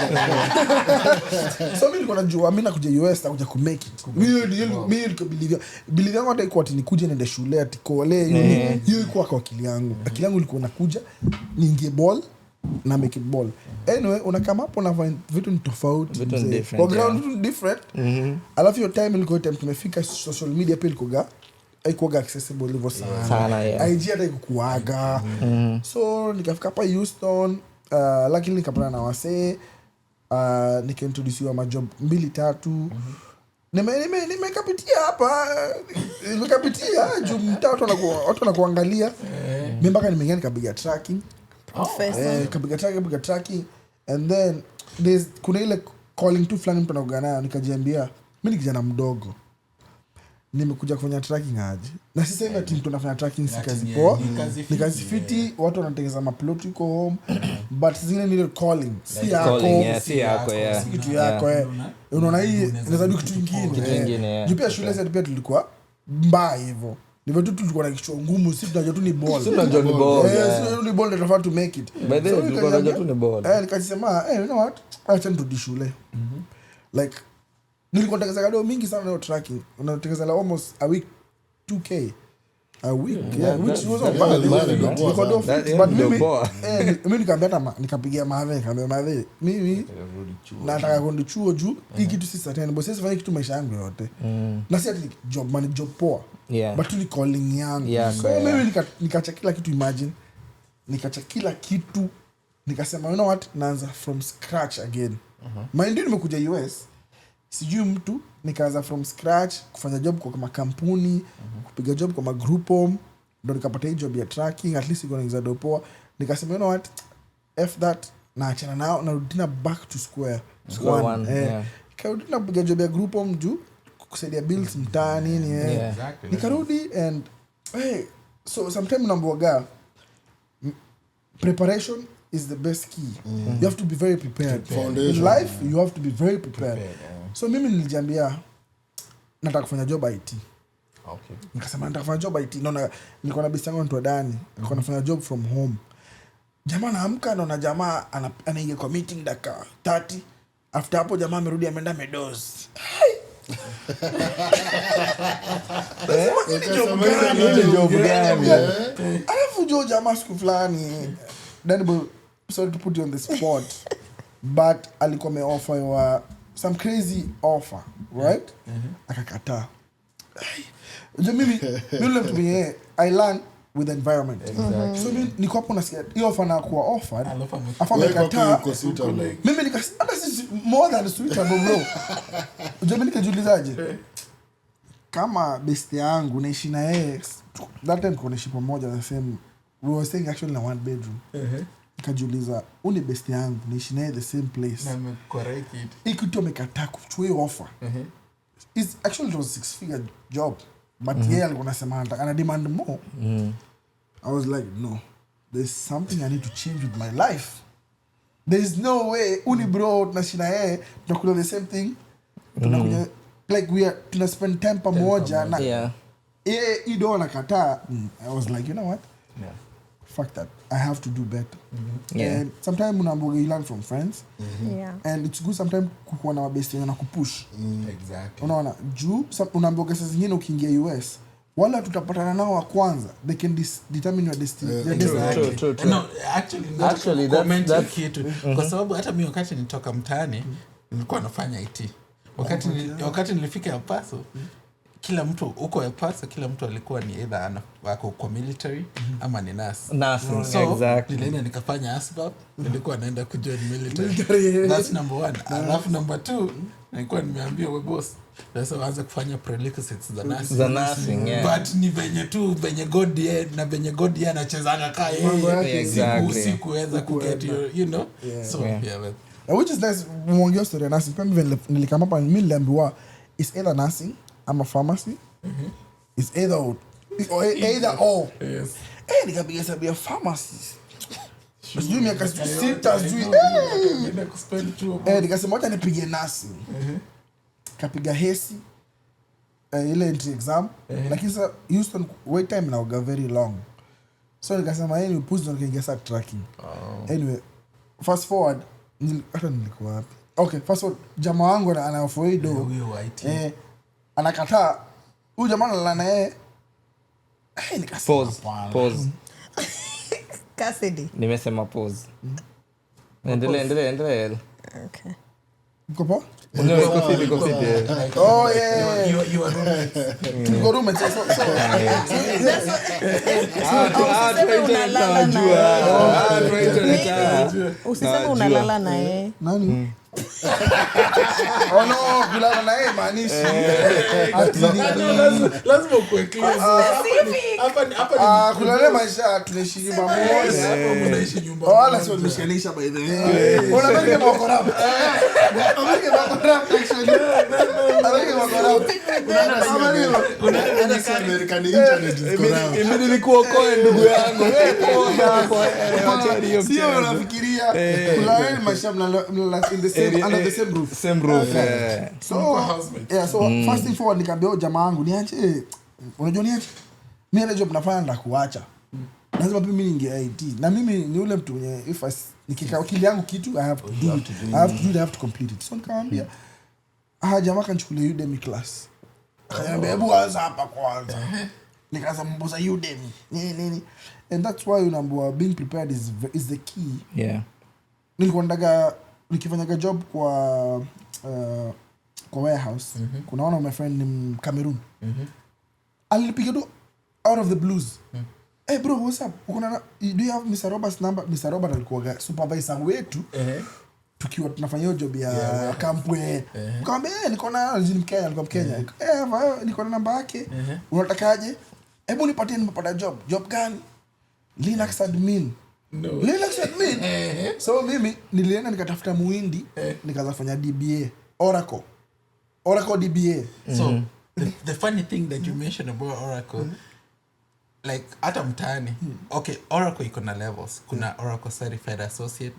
So mimi niko najua mimi nakuja US na kuja ku make it. Mimi believe yangu hata iko ati nikuje niende shule ati kole hiyo iko kwa akili yangu ilikuwa nakuja niingie ball na make it ball. Anyway unakama hapo na vitu ni tofauti kwa ground different. Alafu hiyo time ilikuwa time tumefika social media pia ilikuwa haikuwa accessible hivyo sana. IG hata ikukuaga. So nikafika hapa Houston lakini nikapata na wasee nikaintroduciwa majob 2-3. Nimekapitia hapa juu mtatu watu wanakuangalia. Mimi mpaka nimeingia nikapiga tracking. Kapiga tracking and then kuna ile calling tu fulani mtu anakuganana nikajiambia mimi ni kijana mdogo. Nimekuja kufanya tracking aje. Na sisi hivi team tunafanya tracking si kazi poa. Ni kazi fiti, watu wanatengeneza maplot iko home. But zingine ni calling. Si yako. Si kitu yako. Unaona hii inaweza kitu kingine. Juu pia shule zetu pia tulikuwa mbaya hivyo. Ndivyo tu tulikuwa na kichwa ngumu, sisi tunajua tu ni ball. Sisi ni ball ndio tunafaa to make it. By the way tulikuwa tunajua tu ni ball. Nikasema, you know what? Acha nirudi shule. Like nilikuwa nataka gado mingi sana na tracking. Unataka almost a week 2K a week. Which was not bad. But mimi nikapigia Maave. Mimi nataka kwenda chuo juu hii kitu si certain. Boss sasa fanya kitu maisha yangu yote. Na si ati job poa. But ni calling yangu. So mimi nikacha kila kitu imagine. Nikacha kila kitu nikasema you know what, naanza from scratch again. Mind you nimekuja US, sijui mtu, nikaanza from scratch kufanya job kwa makampuni, kupiga job kwa magroup home, ndo nikapata hii job ya tracking, at least iko naingiza dopoa. Nikasema you know what, f that, naachana nao, narudi tena back to square one. Nikarudi na kupiga job ya group home juu kusaidia bills mtaani nini. Exactly. Nikarudi and so sometimes unaambiwaga preparation is the best key. You have to be very prepared. In life you have to be very prepared. So mimi nilijiambia nataka kufanya job IT. Okay. Nikasema nataka kufanya job IT. Naona nilikuwa na bisi yangu mtu Dani, nilikuwa nafanya job from home. Jamaa naamka naona jamaa anaingia kwa meeting dakika 30. After hapo jamaa amerudi ameenda medoz. Alafu jo jamaa siku fulani Danny, sorry to put you on the spot, but alikuwa ameoffer wa some crazy offer, right? Akakataa. Jo mimi mtu mwenye I learn with the environment. So mimi niko hapo nasikia hiyo offer na kuwa offered. Afa amekataa. Mimi nikasema hata si more than suitable bro. Jo mimi nikajiulizaje? Kama best yangu naishi na yeye, that time kuna naishi pamoja the same, we were staying actually in one bedroom. Nikajiuliza uni best yangu naishi na yeye the same place, na correct it ikitu amekataa kuchukua offer. It's actually it was 6-figure job, but yeye alikuwa anasema ana demand more. I was like no, there's something I need to change with my life. There's no way uni bro tunaishi na yeye tunakula the same thing, tunakuja like we are tuna spend time pamoja na ido anakataa. I was like you know what, fuck that, I have to do better. And sometimes unaambiwa you learn from friends. And it's good sometimes kukuwa na mabesti na kupush. exactly. Unaona juu unaambiwa kesa zingine ukiingia US wala tutapatana nao wa kwanza, they can determine your destiny. True. No, actually that's kitu kwa sababu hata mimi wakati nitoka mtaani nilikuwa nafanya IT. Wakati nilifika El Paso, kila mtu uko El Paso, kila mtu alikuwa ni either wako kwa military ama ni nurse. So, exactly. Nilienda nikafanya ASVAB, nilikuwa naenda kujoin military. That's number 1. Alafu number 2, nilikuwa nimeambia we boss, sasa waanze kufanya prerequisites za nursing. But ni venye God na venye God anachezanga kaa yeye. Sikuweza kuget you know. So which is nice. Mwongea story ya nursing. Pia nilikama hapa mimi niliambiwa it's either nursing ama pharmacy. It's either or. Yes. Nikapiga hesabu ya pharmacy. Sijui miaka 6 sijui. Nikasema wacha nipige nursing. Kapiga hesi ile entry exam. Lakini sasa Houston wait time na uga very long. So nikasema yeye ni upuzi na kaingia sa tracking. Anyway, fast forward hata nilikuwa wapi? Okay, first of all, jamaa wangu anaofoi do. Anakataa. Huyu jamaa analala yeye. Nikasema pause. Cassidy. Nimesema pause. Endelea. Okay. Uko poa? No, iko fit. Oh yeah. You are roommates. So. Usiseme unalala na yeye. Nani? Oh no, kulala na yeye maanishi. Lazima ukuwe clear. Hapa kulala maisha tunaishi pamoja. Hapa mnaishi nyumba. Wala sio nimeshanisha by the way. Unabaki mko rap. Unabaki mko rap actually. Unabaki mko rap. Unaenda si American internet disconnect. Mimi nilikuokoa ndugu yangu. Sio unafikiria kulala maisha mnala in the same under the same roof. So fasting forward nikaambia jamaa wangu niache. Unajua niache? Mimi job nafanya na kuacha. Lazima pia mimi ninge IT. Na mimi ni ule mtu mwenye if nikikaa akili yangu kitu I have to do it. I have to complete it. So nikamwambia jamaa kanichukulia Udemy class. Akaniambia hebu anza hapa kwanza. Nikaanza mambo za Udemy. Nini. And that's why unaambiwa being prepared is the key. Yeah. Nilikuwa nikifanyaga job kwa warehouse. Kuna one of my friend in Cameroon. Alipiga tu out of the blues. hey bro, what's up? Do you have Mr. Robert's number? Mr. Robert alikuwa supervisor wetu. Tukiwa tunafanya hiyo job ya kampwe. Nikamwambia niko na Mkenya, alikuwa Mkenya. Niko na namba yake. Unatakaje? Hebu nipatie nimepata job. Job gani? Linux admin. No. Linux admin. So mimi nilienda nikatafuta muhindi, nikaanza kufanya DBA, Oracle DBA. So the funny thing that you mentioned about Oracle, like hata mtaani, okay, Oracle iko na levels. Kuna Oracle certified associate,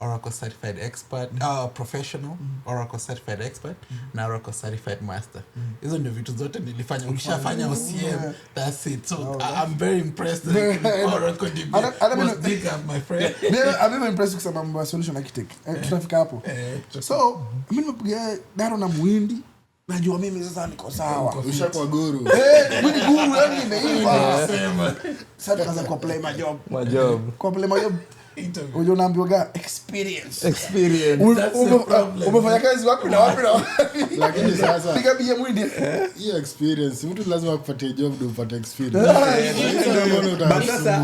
Oracle certified expert, professional, Oracle certified expert, na Oracle certified master. Hizo ndio vitu zote nilifanya. Ukishafanya OCM, that's it. So I'm very impressed that Oracle DBA was big up, my friend. I'm even impressed kwa sababu solution architect. Tutafika hapo. So mimi nimepiga daro na muhindi, najua mimi sasa niko sawa. Ushakuwa guru. Mimi guru yani nimeiva. Sasa tukaanza kuapply majob. Kuapply majob. Ujo naambiwa experience. Umefanya kazi wapi na wapi. Lakini sasa nikapiga mwindi. Hiyo experience mtu lazima akupatie job ndio upate experience. Sasa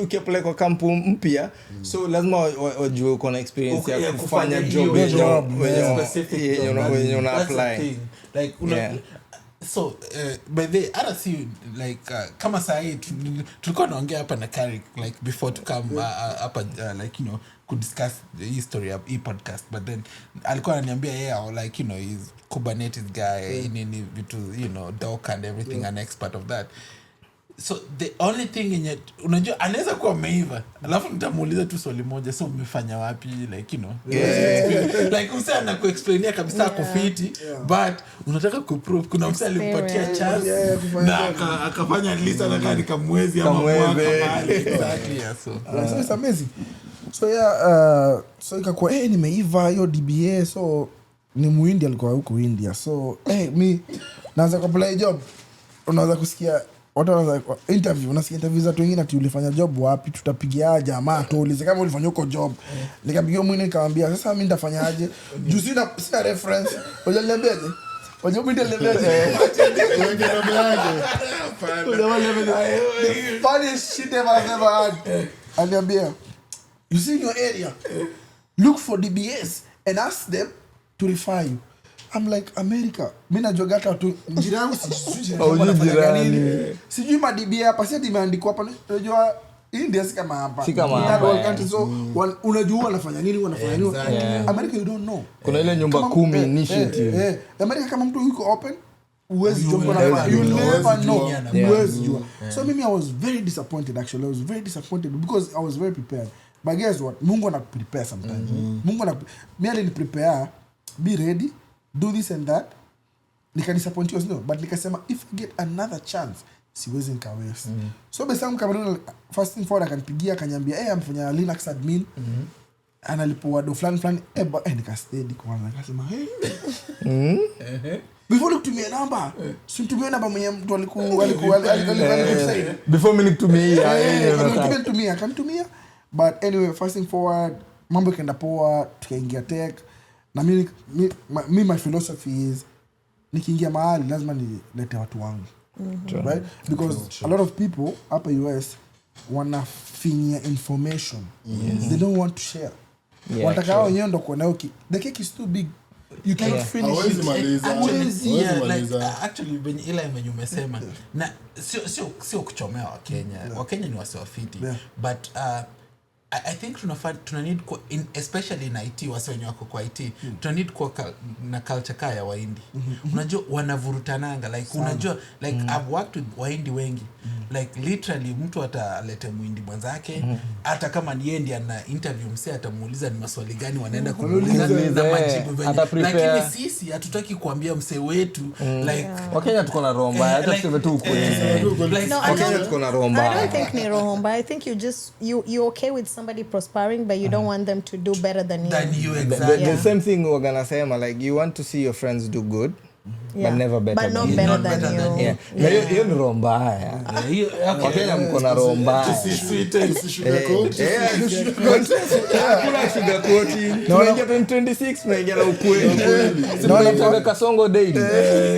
ukiapply kwa kampuni mpya, so lazima wajue uko na experience ya kufanya job specific when you apply. Like so by the other see like kama sahi tulikuwa naongea hapa na Carrick like before to come hapa like you know could discuss the history of e-podcast, but then alikuwa ananiambia like you know he's Kubernetes guy in vitu you know Docker and everything, an expert of that. So the only thing in it, unajua anaweza kuwa ameiva alafu nitamuuliza tu swali moja, so umefanya wapi like you know like usana kuexplainia kabisa kufiti but unataka kuprove kuna mtu alimpatia chance na akafanya at least anakaa ni kamwezi ama mwaka mahali exactly so it's amazing. So so ikakuwa nimeiva hiyo DBA, so ni muhindi alikuwa huko India, so mi naanza kuapply job. Unaanza kusikia watu wanaanza interview, unasikia interview za watu wengine ati ulifanya job wapi, tutapigia jamaa tuulize kama ulifanya huko job. Nikampigia mwingine nikamwambia sasa mimi nitafanyaje? Juu sina reference. Unaniambiaje? Mimi niliambiaje? Wenge namba yake. Funny shit I've ever had. Aliambia, you see in your area, look for DBAs and ask them to refer you. I'm like, America. Mimi najua hata watu jirani sijui madibia hapa, si imeandikwa hapa. Unajua India si kama hapa. So unajua wanafanya nini. America you don't know. Kuna ile nyumba 10 initiative. America kama mtu yuko open, uwezi jua you never know. Uwezi jua. So mimi I was very disappointed actually. I was very disappointed because I was very prepared. But guess what? Mungu anakuprepare sometimes. Mimi aliniprepare, be ready, do this and that. Nika-disappoint you, no, but nikasema if I get another chance siwezi nikawaste. So besa mkamaruna first thing forward akanipigia akaniambia amfanya Linux admin. Analipoa do fulani nikastedi kwanza nikasema before nikutumia namba simtumie namba mwenye mtu alikuwa before mimi nikutumia akanitumia. But anyway, first thing forward mambo kaenda poa, tukaingia tech. Na mimi my philosophy is nikiingia mahali lazima nilete watu wangu. Right? Because a lot of people hapa US wanafinya information. They don't want to share. Wanataka wao wenyewe ndo kuona the cake is too big. You can't finish it. Actually when ile umesema na sio kuchomea Wakenya ni wasiwafiti but I think tuna need especially in IT, wase wenye wako kwa IT tuna need kwa na culture kaya Wahindi. Unajua wanavurutananga like unajua like I've worked with Wahindi wengi like literally mtu atalete muhindi mwenzake hata kama ni yeye ndiye ana interview msee atamuuliza ni maswali gani wanaenda kumuuliza na majibu venye, lakini sisi hatutaki kuambia msee wetu like Wakenya tuko na roho mbaya hata tuseme tu ukweli. Wakenya tuko na roho mbaya. I don't think ni roho mbaya. I think you okay with somebody prospering but you don't want them to do better than you. Exactly. The same thing we're gonna say like you want to see your friends do good Yeah. but never better But not than better Not than better you. than yeah. Na hiyo ni roho mbaya. Wakenya mko na roho mbaya. Hakuna sugarcoating. Tunaingia 2026 tunaingia na ukweli. Tunaitaka Kasongo daily.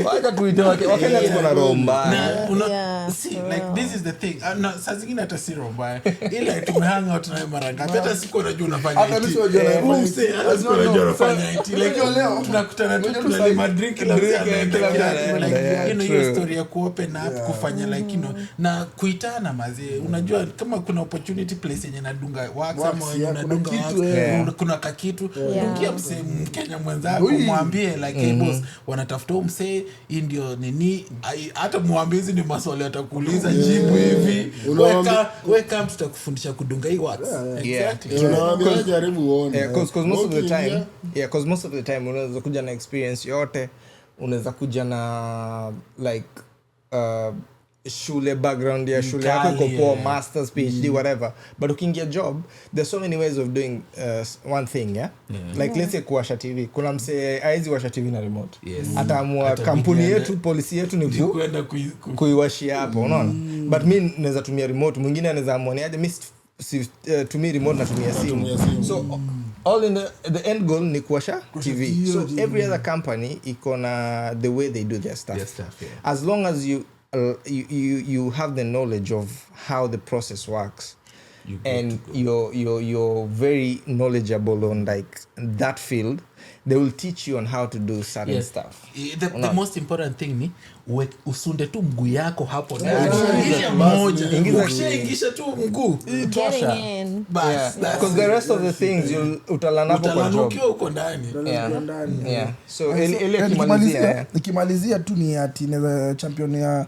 Wacha tuite Wakenya tuko na roho mbaya. Yeah, see for like real. this is the thing no, saa zingine hata si roho mbaya ile tumehang out naye mara ngapi hata siku unajua unafanya Hata mimi sijui unafanya IT. Mse, hata siku unajua unafanya IT. Like leo tunakutana tu tunalima drink kila mtu anaenda kila mtu kila- anaenda. like, Yeah, you know, hiyo true. story ya kuopen up kufanya like you know na kuitana mazee unajua kama kuna opportunity place yenye nadunga wax ama wenye yeah, kuna unadunga wax kitu, kuna kakitu Yeah. dungia mse Mkenya mwenzako mwambie like hey boss wanatafuta huyu mse hii ndio nini hata mwambie hizi ni maswali atakuuliza jibu hivi weka mtu tutakufundisha kudunga hii wax exactly Unawaambia jaribu uone. Yeah, cause most of the Ukiingia, time, cause most of the time unaweza kuja na experience yote, unaweza kuja na like shule background ya shule yako iko poa, masters, PhD, whatever. But ukiingia job, there's so many ways of doing one thing, like let's say kuwasha TV. Kuna mse aizi washa TV na remote. Ataamua kampuni yetu, policy yetu ni kwenda kuiwashia hapo, unaona? But mi naweza tumia remote, mwingine anaweza amua ni aje mi tumia remote na tumia simu. So all in the end goal ni kuwasha TV. So every other company iko na the way they do their stuff. As long as you have the knowledge of how the process works and you're very knowledgeable on like that field, they will teach you on how to do certain stuff. The most important thing ni usunde tu mguu yako hapo ndani. Ingisha moja. Ukishaingisha tu mguu. Getting in. Bas. Because the rest of the things utalana hapo kwa job. Ukiwa uko ndani. Yeah. So ile kimalizia. Nikimalizia tu ni ati naweza champion ya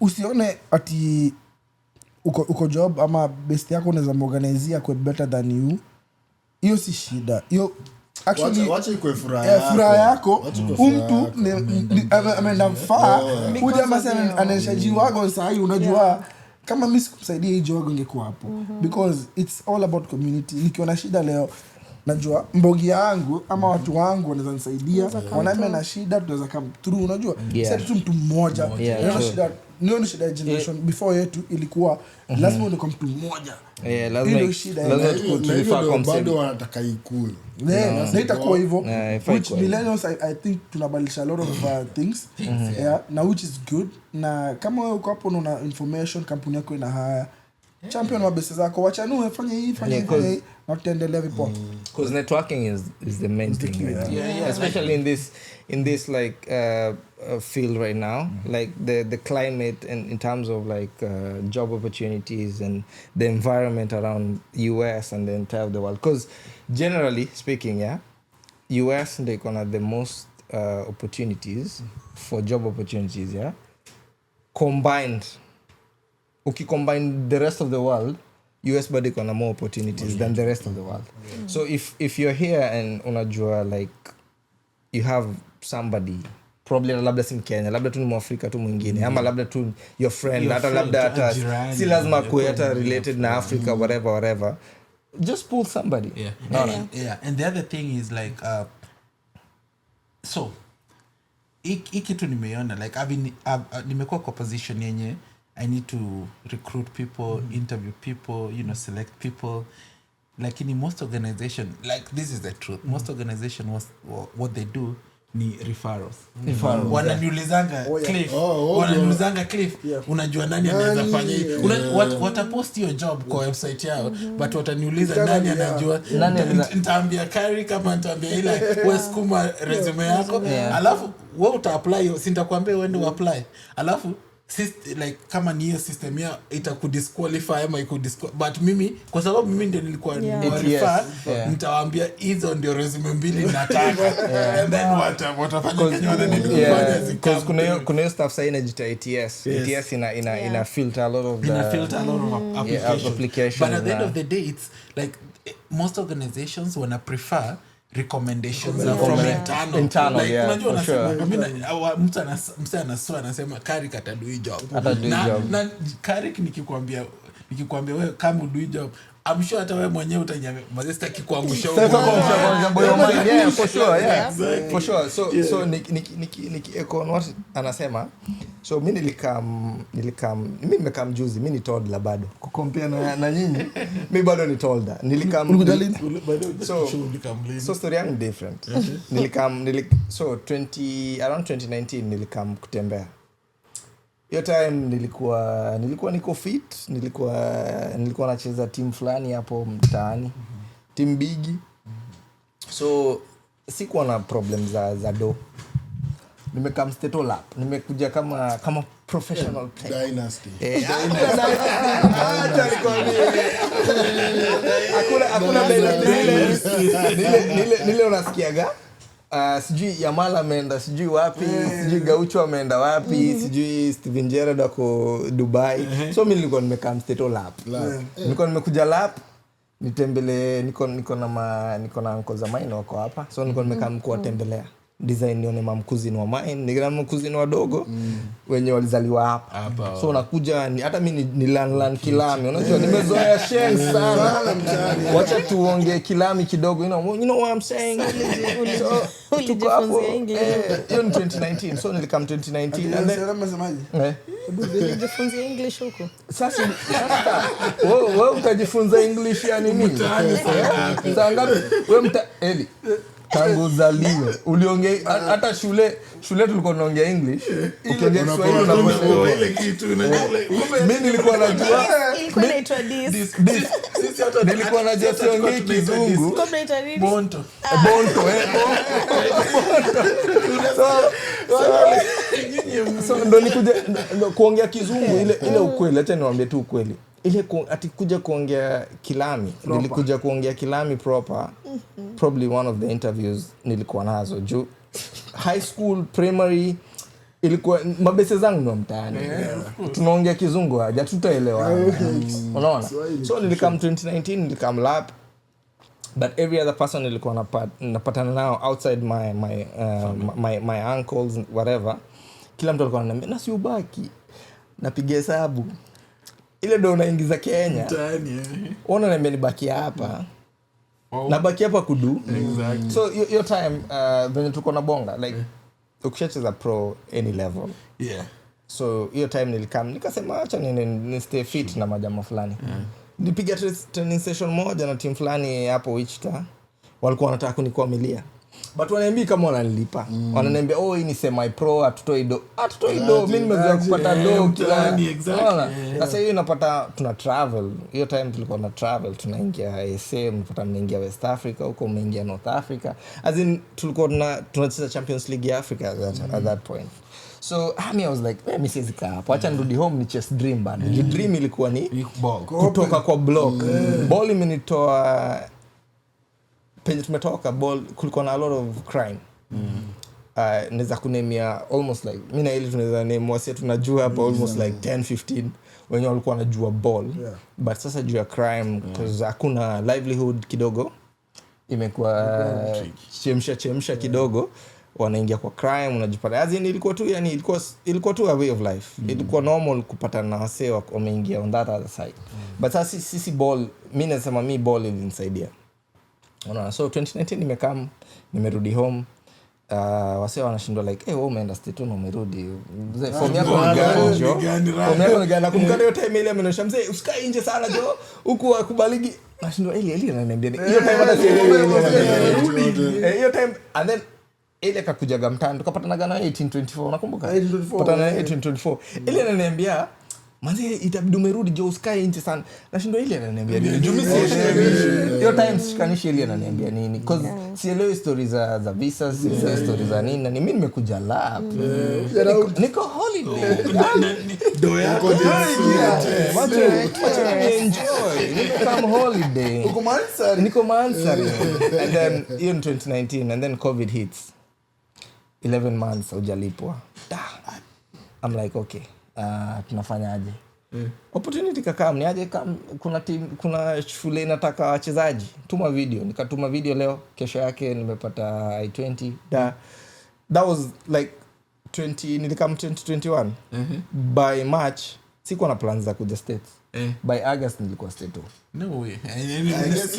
usione ati uko job ama best yako unaweza muorganizea kwa better than you. Hiyo si shida. Hiyo actually wacha ikuwe furaha yako mtu ameenda mfaa kuja masa ananishaji wako sahi unajua kama mimi sikumsaidia hii job ingekuwa hapo because it's all about community. Nikiona shida leo najua mbogi yangu ama watu wangu wanaweza nisaidia, wanaambia na shida tunaweza come through, unajua sasa tu mtu mmoja ndio shida. Ndio shida ya generation before yetu ilikuwa lazima uwe mtu mmoja. Lazima tukufaa kwa msemo. Bado wanataka ikue. Na itakuwa hivyo. Which millennials I think tunabadilisha a lot of things. Na which is good. Na kama wewe uko hapo una information kampuni yako ina haya champion wa base zako wachanue fanya hii na tutaendelea vipo. Because networking is the main thing right now. Especially in this like field right now, like the climate and in terms of like job opportunities and the environment around US and the entire of the world. Because generally speaking, US they gonna the most opportunities for job opportunities, combined. Combine the rest of the world, US bado iko na more opportunities than the rest of the world. So if you're here and unajua like you have somebody probably labda si Mkenya, labda tu ni Mwafrika tu mwingine ama labda tu your friend hata labda hata si lazima kuwe hata related na Africa whatever, just pull somebody. And the other thing is like so kitu nimeona like nimekuwa kwa position yenye I need to recruit people, interview people, you know, select people. Like in most organization, like this is the truth. Most organization what they do ni referrals. Wananiulizanga Cliff. Wananiulizanga Cliff. Unajua nani anaweza fanya hii? Watapost your job kwa website yao, but wataniuliza nani anajua. Nitaambia Kari kama nitaambia ile wewe sukuma resume yako. Alafu wewe uta-apply, sitakwambia uende uapply. Alafu like kama ni hiyo system ya itakudisqualify ama but mimi kwa sababu mimi ndio nilikuwa refer nitawaambia hizo ndio resume mbili nataka and then watafanya because kuna hiyo stuff sasa inajiita ATS. ATS ina filter a lot of applications. But at the end of the day it's like most organizations wanna prefer recommendations from internal. Like unajua nasema mtu anasema Karik atadui job. Na Karik nikikwambia wewe kama udui job I'm sure hata wewe mwenyewe utanyanga mazesta kikuangusha Sasa huko. kwa boyo mind, yeah, for sure, yeah. Exactly. For sure. So niki echo on what anasema. So mimi nimekam juzi, mimi ni toddler bado. Kucompare na nyinyi, mimi bado ni toddler. Ulikuja lini? So story yangu different. So around 2019 nilikam kutembea. Hiyo time nilikuwa niko fit, nilikuwa nacheza team fulani hapo mtaani. Team bigi. So sikuwa na problem za do. Nimekam Stato Lab. Nimekuja kama professional player. Dynasty. Hakuna nile unasikiaga sijui Yamal ameenda sijui wapi, sijui Gaucho ameenda wapi, sijui Steven Gerrard ako Dubai. So mimi nilikuwa nimekam Stato Lab. Nilikuwa nimekuja lab nitembele, niko na uncle za mine wako hapa. So nilikuwa nimekam kuwatembelea. Design nione mamkuzini wa mine, nikina mamkuzini wadogo wenye walizaliwa hapa. So nakuja hata mimi ni lan kilami, unajua nimezoea sheng sana. Wacha tuongee kilami kidogo, you know what I'm saying. Tuko hapo. Hiyo ni 2019. So nilikam 2019 and then unasemaje? Ulijifunza English huko? Sasa wewe utajifunza English ya nini? Sasa ngapi wewe Eli tangu zaliwe uliongea hata shule tulikuwa tunaongea English, ukiongea Kiswahili unaelewa ile kitu mimi nilikuwa najua Ilikuwa inaitwa this. sisi hata nilikuwa najua siongei Kizungu Ilikuwa inaitwa nini? Bonto. bonto so ndo nikuja kuongea Kizungu ile ukweli. Acha niwaambie tu ukweli, ile atikuja kuongea Kilami proper. Nilikuja kuongea Kilami proper. Probably one of the interviews nilikuwa nazo juu high school primary ilikuwa mabese zangu ndo mtaani. Tunaongea Kizungu haja tutaelewa. Unaona? So nilikam 2019 nilikam lab, but every other person nilikuwa napatana nao outside my uncles whatever, kila mtu alikuwa ananiambia na si ubaki napiga hesabu ile ndo unaingiza Kenya Mtaani. ona niambia nibaki hapa. Na baki hapa kudu. Exactly. So your time when tuko na bonga like ukishacheza pro any level. Yeah. So your time nikasema acha ni stay fit na majama fulani. Nilipiga training session moja na team fulani hapo Wichita. Walikuwa wanataka kunikuamilia. But wananiambia kama wananilipa. Wananiambia hii ni semi pro, hatutoi do. Mimi nimezoea kupata do kila. Exactly. Sasa hiyo unapata tuna travel. Hiyo time tulikuwa na travel, tunaingia SA, unapata mnaingia West Africa, huko mnaingia North Africa. As in tulikuwa tunacheza Champions League ya Africa at that point. So I was like, mimi siwezi kaa hapo. Acha nirudi home ni chase dream bado. The dream ilikuwa ni kutoka kwa block. Ball imenitoa penye tumetoka ball, kulikuwa na a lot of crime. Naweza kunemia almost like mimi na ile tunaweza name wasi tunajua hapa almost like 10-15 wenye walikuwa wanajua ball. But sasa juu ya crime cause hakuna livelihood kidogo imekuwa chemsha kidogo, wanaingia kwa crime, unajipata as in ilikuwa tu yani ilikuwa tu a way of life. Ilikuwa normal kupatana na wasee wameingia on that other side. But sasa sisi ball, mimi nasema mimi ball ilinisaidia. Unaona, so 2019 nimerudi home. Wasee wanashindwa like wewe umeenda Stato na umerudi. Form yako ni gani jo? Form yako ni gani? Nakumbuka hiyo time ile amenosha mzee usikae nje sana jo. Huku akubaliki. Nashindwa Eli ananiambia. Hiyo time hata hiyo time and then ile kakujaga mtani tukapatana gana 1824 nakumbuka? 1824. Ile ananiambia manze itabidi umerudi jo usikae nje sana. Nashindwa ile ananiambia nini? Jumisi hiyo time shikanishi ile ananiambia nini? Cause sielewi stories za visas, sielewi stories za nini. Mimi nimekuja lab. Niko holiday. Do yako Wacha enjoy. Niko come holiday. Niko Mansari. And then in 2019 and then COVID hits. 11 months hujalipwa. I'm like okay. Tunafanyaje? Opportunity kakam ni aje kuna shule inataka wachezaji, tuma video. Nikatuma video leo, kesho yake nimepata I20. That was like 20 nilikam 2021. By March sikuwa na plans za kuja States. by August nilikuwa state 2. No way. I guess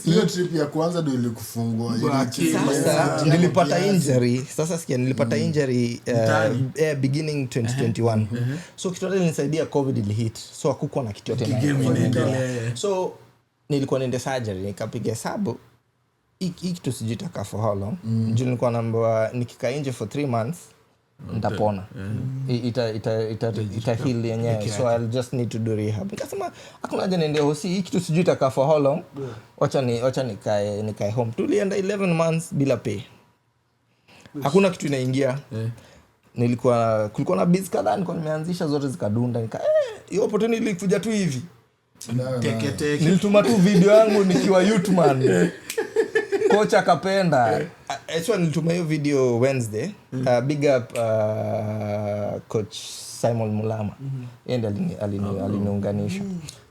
hiyo trip ya kwanza ndio ilikufungua Sasa nilipata injury. Sasa sikia nilipata injury beginning 2021. So kitu ilinisaidia COVID ilihit. So hakukuwa na kitu yote na. So nilikuwa nende surgery nikapiga hesabu hiki kitu sijitaka for how long. Juu nilikuwa naambiwa nikikaa nje for 3 months nitapona. Ita heal yenyewe. So I'll just need to do rehab. Nikasema hakuna haja niende hosi hiki kitu sijui itakaa for how long. Wacha nikae home. Tulienda 11 months bila pay. Hakuna kitu inaingia. Kulikuwa na biz kadhaa nilikuwa nimeanzisha zote zikadunda. Hiyo opportunity ilikuja tu hivi. Nilituma tu video yangu nikiwa youth man. Coach akapenda. Actually nilituma hiyo video Wednesday. Big up coach Simon Mulama. Yeye aliniunganisha.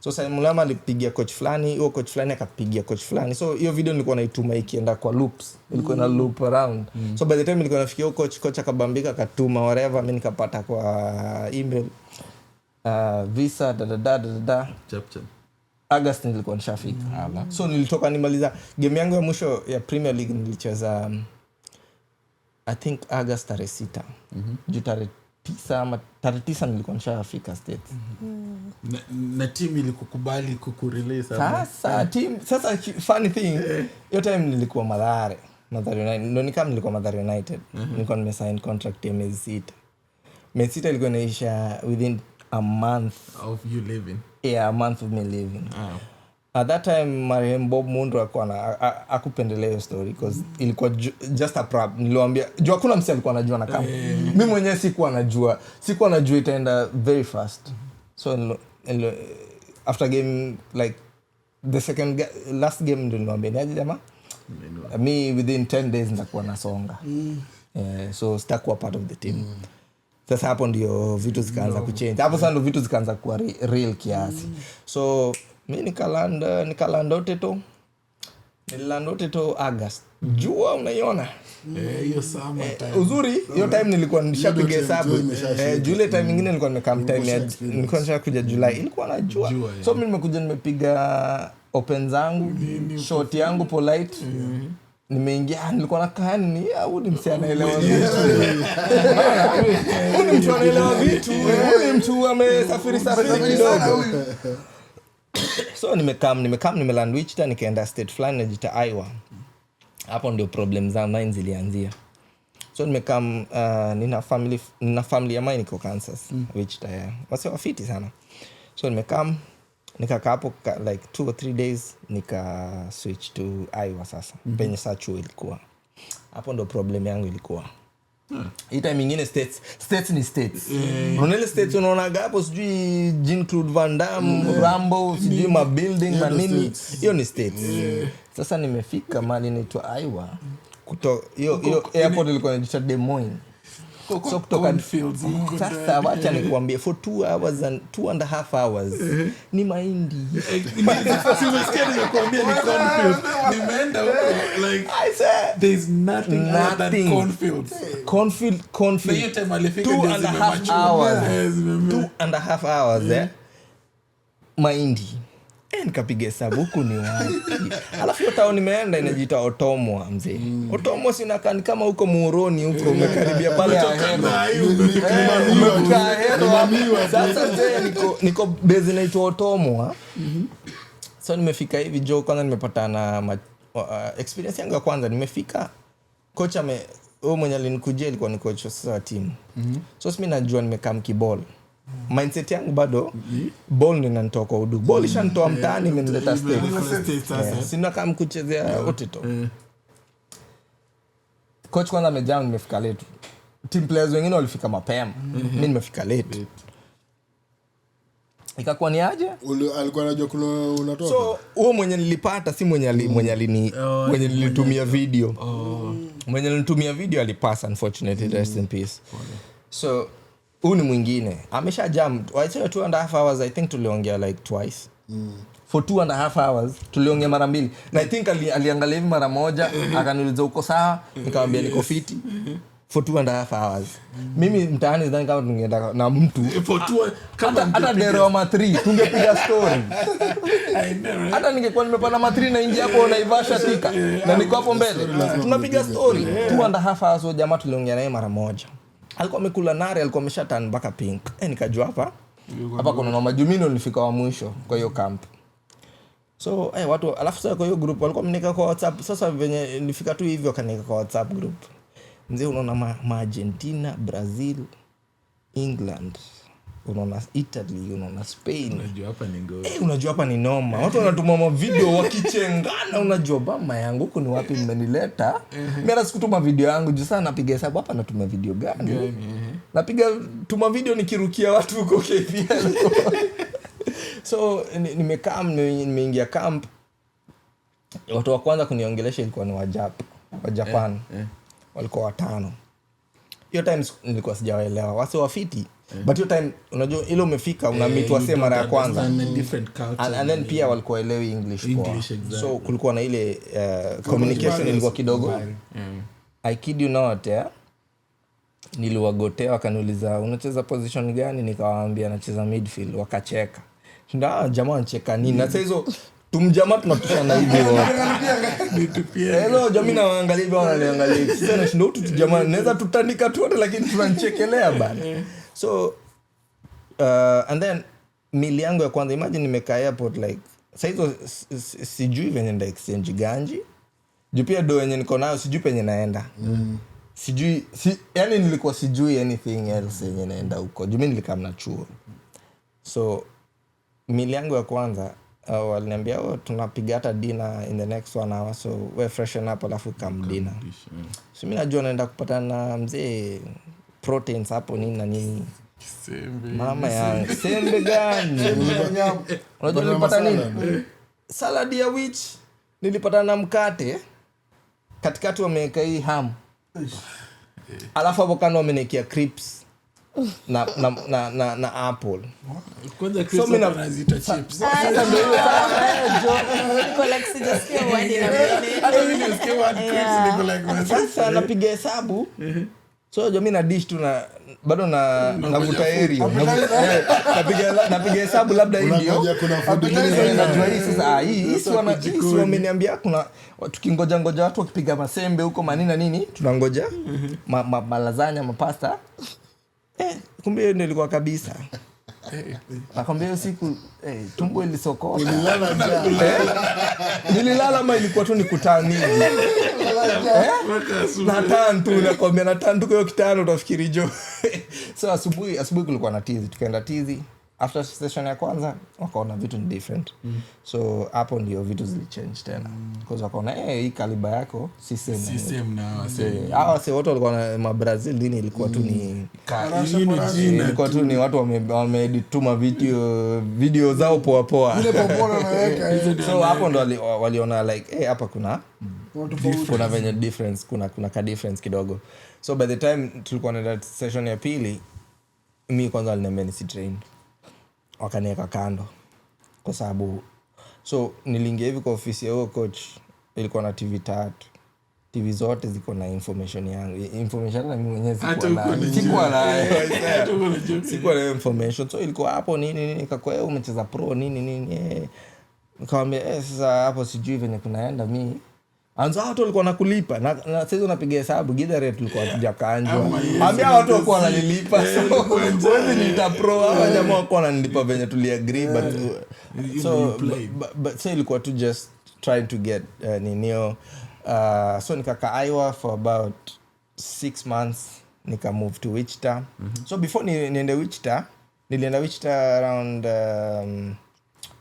So Simon Mulama alipigia coach fulani, huyo coach fulani akapigia coach fulani. So hiyo video nilikuwa naituma ikienda kwa loops. Ilikuwa na loop around. So by the time nilikuwa nafikia huyo coach akabambika akatuma whatever mimi nikapata kwa email. Visa chap August nilikuwa nishafika. So nilitoka nimaliza game yangu ya mwisho ya Premier League nilicheza I think August tarehe 6. Juu tarehe 9 nilikuwa nishafika States. Na team ilikukubali kukurelease sasa funny thing hiyo time nilikuwa Mathare United. Ndio nilikuwa Mathare United. Nilikuwa nimesign contract ya miezi 6 ilikuwa inaisha within a month of you living. A month of me living. At that time Mariam Bob Mundu akupendelea hiyo story because ilikuwa just a prep. Niliwaambia jua kuna msi alikuwa anajua na kama mimi mwenyewe sikuwa najua itaenda very fast. So after game like the last game ndio niwaambia niaje jamaa me within 10 days nitakuwa nasonga. So sitakuwa part of the team. Sasa hapo ndio vitu zikaanza kuchange. Hapo sasa ndio vitu zikaanza kuwa real kiasi. So mimi nikalanda Oteto. Nililanda Oteto August. Jua unaiona? Hiyo summer time. Uzuri hiyo time nilikuwa nishapiga hesabu. July time nyingine nilikuwa nimekam time nilikuwa nishakuja July. Ilikuwa na jua. So mimi nimekuja nimepiga open zangu, short yangu polite. Nimeingia nilikuwa nakaa ni huyu ni mtu anaelewa vitu. Huyu mtu anaelewa vitu. Huyu mtu amesafiri kidogo. So nimeland Wichita nikaenda state fulani najiita Iowa. Hapo ndio problem zangu mine zilianzia. So nina family ya mine iko Kansas, Wichita. Wase wafiti sana. So nikakaa hapo like 2 or 3 days nika switch to Iowa sasa. Penye sacho ilikuwa. Hapo ndo problem yangu ilikuwa. Hii time nyingine states ni states. Unaona states unaona hapo sijui Jean-Claude Van Damme, Rambo, sijui ma building na nini. Hiyo ni states. Sasa nimefika mahali inaitwa Iowa. Hiyo airport ilikuwa inaitwa Des Moines. So kutoka fields sasa wacha nikwambie for 2 hours and 2.5 hours ni mahindi. Nimesikia nikwambia ni cornfield. Nimeenda like I said there's nothing other than cornfields. Cornfield. Hiyo time alifika 2.5 hours mahindi. Nikapiga hesabu huku ni wapi. Alafu hiyo town nimeenda inajiita Otomwa mzee. Otomwa si inakaa kama huko Muhoroni huko umekaribia pale Ahero. Sasa niko base inaitwa Otomwa. So nimefika hivi Joe kwanza nimepata na experience yangu ya kwanza nimefika kocha huyo mwenye alinikujia ilikuwa ni coach wa team. So mimi najua nimekaa mkiball. Mindset yangu bado ball ninanitoka udu. Ball ishanitoa mtaani imenileta stage. Sina kama kuchezea Oteto. Coach kwanza amejaa nimefika late. Team players wengine walifika mapema. Mimi nimefika late. Ikakuwa ni aje? Alikuwa anajua kuna unatoka. So huo mwenye nilipata si mwenye nilitumia video. Mwenye nilitumia video alipasa unfortunately rest in peace. So huyu ni mwingine amesha jam. I said 2.5 hours I think tuliongea like twice. For 2.5 hours tuliongea mara mbili. Na I think aliangalia hivi mara moja akaniuliza uko sawa nikamwambia niko fiti. for 2.5 hours. Mimi mtaani sidhani kama tungeenda na mtu hata deroma 3 tungepiga story. Hata ningekuwa nimepanda matri na ingia hapo Naivasha Thika na niko hapo mbele tunapiga story 2.5 hours. So jamaa tuliongea naye mara moja, alikuwa amekula nare, alikuwa ameshatan mpaka pink. Nikajua hapa kuna noma. Jumino nilifika wa mwisho kwa hiyo camp. So watu alafu sasa kwa hiyo group walikuwa mnika kwa WhatsApp. Sasa venye nilifika tu hivyo kanika kwa WhatsApp group. Mzee unaona Argentina, Brazil, England, unaona Italy, unaona Spain. Unajua hapa ni noma. Watu wanatuma video wakichengana, unajua mama yangu huko ni wapi mmenileta? Mimi hata sikutuma video yangu juu sana napiga hesabu hapa natuma video gani? Napiga tuma video nikirukia watu huko KPL. So nimeingia camp. Watu wa kwanza kuniongelesha ilikuwa ni wa Japan. Walikuwa 5. Hiyo time nilikuwa sijawaelewa wase wafiti. But hiyo time unajua ile umefika una meet wase mara ya kwanza different culture and then pia walikuwa elewi English exactly. So kulikuwa na ile communication ilikuwa kidogo. I kid you not, niliwagotea wakaniuliza unacheza position gani, nikawaambia nacheza midfield, wakacheka. Ndio jamaa anacheka nini? Na sasa hizo tumjamaa tunapishana hivi wote. Hello jamii na waangalia hivi wananiangalia. Sasa na ndio tu jamaa naweza tutandika tu wote lakini tunanichekelea bana. So and then mili yangu ya kwanza, imagine nimekaa airport like sasa hizo sijui venye nda exchange ganji. Juu pia do yenye niko nayo sijui penye naenda. Sijui yani nilikuwa sijui anything else yenye naenda huko. Juu mimi nilikaa na chuo. So mili yangu ya kwanza waliniambia tunapiga hata dinner in the next 1 hour, so we freshen up alafu come dinner. So mimi najua naenda kupatana na mzee proteins hapo nini na nini. Mama yangu sembe gani? Unajua nilipata nini? Salad ya witch. Nilipata na mkate katikati wameweka hii ham. Alafu hapo kando wameniwekea crips na apple. Kwanza Chris anazita chips. Sasa ndio collect just here one in a minute. I don't even see what Chris niko like. Sasa napiga hesabu. So mimi na dish tu na bado navuta area. Napiga hesabu labda hiyo. Kuna food nyingine Najua hii sasa hii wameniambia kuna tukingoja watu wakipiga masembe huko manina nini tunangoja malazanya mapasta. Kumbe hiyo ndio ilikuwa kabisa. Nakwambia hiyo siku tumbo ilisokota. Nililala ama ilikuwa tu nikutani hivi. Na tantu nakwambia na tantu kwa kitano utafikiri jo. So asubuhi kulikuwa na tizi, tukaenda tizi. After session ya kwanza wakaona vitu ni different. So hapo ndio vitu zilichange tena. Because wakaona hii kaliba yako si same na hawa si watu walikuwa na Mabrazil dini ilikuwa tu ni ilikuwa tu ni watu wamedituma video zao poa ile popona naweka so hapo ndo waliona like hapa kuna venye difference kuna ka difference kidogo. So by the time tulikuwa na session ya pili mimi kwanza aliniambia nisi train, wakaniweka kando kwa sababu so niliingia hivi kwa ofisi ya huyo coach, ilikuwa na TV 3. TV zote ziko na information yangu. Information na mimi mwenyewe sikuwa na information. So ilikuwa hapo nini nikakuwa umecheza pro nini. Nikamwambia sasa hapo sijui venye kunaenda mimi. Anza watu walikuwa nakulipa na sasa unapiga hesabu Githere tulikuwa tujakanjwa. Ambia watu walikuwa wananilipa. Wewe nita pro hawa jamaa walikuwa wananilipa venye tuliagree but so ilikuwa tu just trying to get ninio so nikaka Iowa for about 6 months, nika move to Wichita. So before niende Wichita, nilienda Wichita around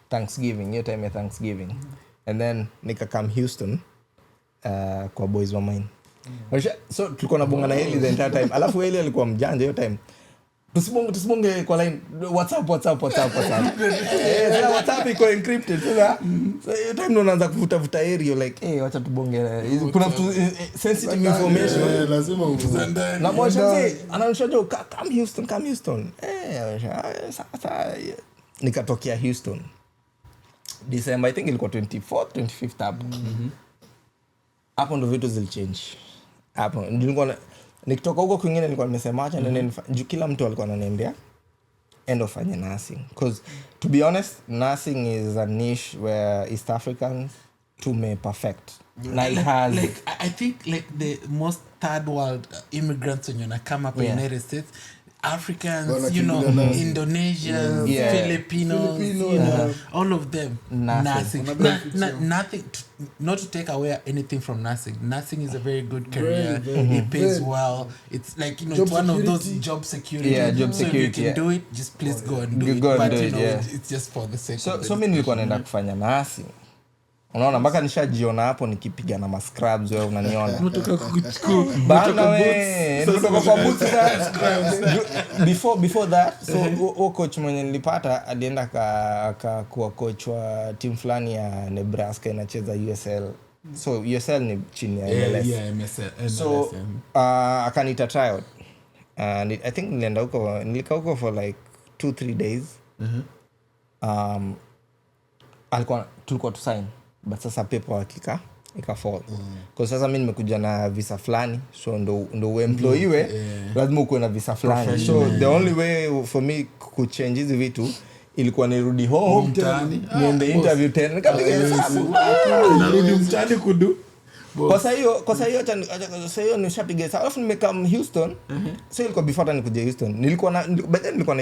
Thanksgiving, hiyo time ya Thanksgiving. And then nika come Houston kwa boys wa mine. So tulikuwa nabonga na Eli the entire time. Alafu Eli alikuwa mjanja hiyo time. Tusibonge kwa line WhatsApp. WhatsApp iko encrypted. So hiyo time ndo naanza kuvuta area like wacha tubonge. Kuna sensitive information. Lazima uzende. Na mmoja ananishojo come Houston. Sasa nikatokea Houston. December I think ilikuwa 24th 25th hapo. Hapo ndo vitu zilichange. Hapo nikitoka huko kwingine nilikuwa nimesema acha nene juu kila mtu alikuwa ananiambia end of fanye nursing because to be honest nursing is a niche where East Africans tume perfect na it has like I think like the most third world immigrants when you come up in the United States, Africans, you know, Indonesians, Yeah. Filipinos, you know, all of them. Nothing. Nothing. Not to take away anything from nursing. Nursing is a very good career. It pays well. It's like, you know, Job it's one of those security. job security. Yeah, job so security, if you yeah. can do it, just please go and do You it. go and But do you it, know, yeah. it's just for the sake of so mimi nilikuwa naenda kufanya nursing. Unaona mpaka nishajiona hapo nikipiga na mascrubs wewe unaniona. Bana we nilitoka kwa boots before that so coach mwenye nilipata alienda kuwa coach wa team fulani ya Nebraska inacheza USL. So USL ni chini ya MLS. Yeah, MLS. So akaniita tryout. And I think nilikaa huko for like 2-3 days. Tulikuwa to sign but sasa paper ikafall kwa sasa mimi nimekuja na visa fulani so ndo uemployiwe lazima ukuwe na visa fulani so the only way for me kuchange hizi vitu ilikuwa nirudi home niende interview tena nikapiga hesabu narudi mtani kudu kwa sasa hiyo nishapiga hesabu alafu nimekam Houston so ilikuwa before nikuja Houston nilikuwa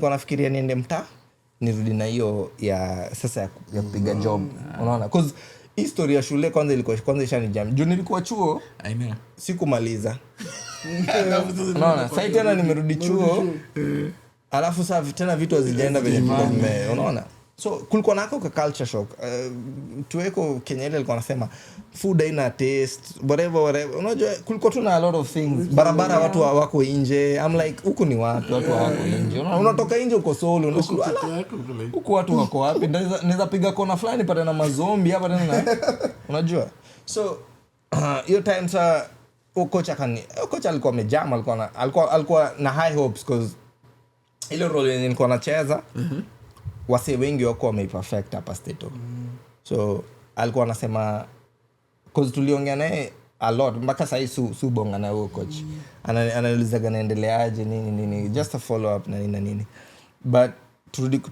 nafikiria niende mtaa nirudi na hiyo ya sasa ya kupiga job unaona cause history ya shule kwanza ishanijam juu nilikuwa chuo I know sikumaliza unaona sasa tena nimerudi chuo alafu sasa tena vitu hazijaenda venye unaona so kulikuwa nako ka culture shock tuweko Kenya ile alikuwa anasema food haina taste whatever unajua kulikuwa tuna a lot of things barabara watu wako nje I'm like huku ni watu wako nje unatoka nje uko solo unashukuru huku watu wako wapi naweza piga kona fulani pata na mazombi hapa tena unajua so hiyo time sa coach alikuwa amejama alikuwa na high hopes cause ile role yenye nilikuwa nacheza wase wengi wako wameperfect hapa Stato. So alikuwa anasema cause tuliongea naye a lot mpaka sasa su bonga na huyo coach. Anaulizaga naendeleaje nini just a follow up na nini. But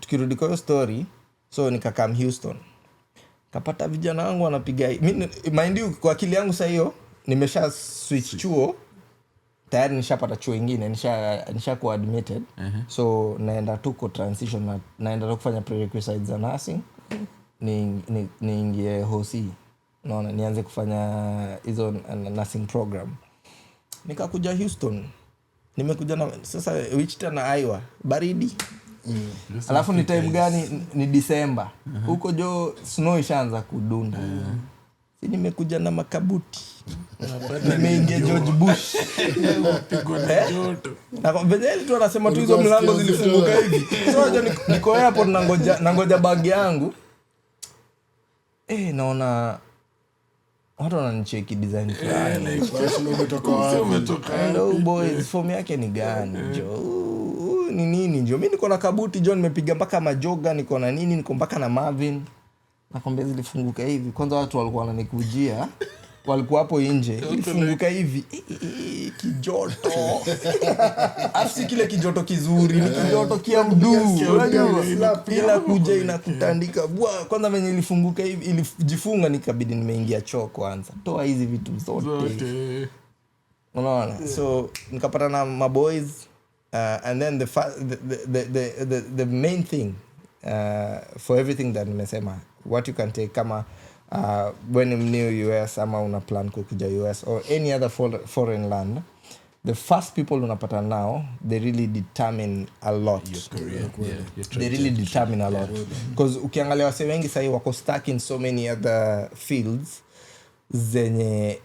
tukirudi kwa story so nikakam Houston. Kapata vijana wangu wanapiga mind you kwa akili yangu sasa hiyo nimesha switch chuo tayari nishapata chuo ingine nishakuwa admitted so naenda tu kwa transition naenda tu kufanya prerequisites za nursing niingie hosi naona nianze kufanya hizo nursing program nikakuja Houston nimekuja na sasa Wichita na Iowa baridi alafu ni time gani ni December huko jo snow ishaanza kudunda si nimekuja na makabuti nimeingia George Bush pigwa na joto na venye tu anasema tu hizo mlango zilifunguka hivi so niko airport nangoja bag yangu naona watu wananicheki design fulani umetoka hello boys form yake ni gani jo ni nini jo mimi niko na kabuti jo nimepiga mpaka majoga niko na nini niko mpaka na Marvin nakwambia zilifunguka hivi kwanza watu walikuwa wananikujia walikuwa hapo nje ilifunguka hivi kijoto afsi kile kijoto kizuri ni kijoto kia mduu ila kuja inakutandika bwa kwanza venye ilifunguka hivi ilijifunga nikabidi nimeingia choo kwanza toa hizi vitu zote unaona so nikapata na maboys and then the main thing for everything that nimesema what you can take kama when I'm new US ama una plan kuja US or any other foreign land the first people unapata now they really determine a lot they really determine a lot because ukiangalia wase wengi sasa wako stuck in so many other fields zenye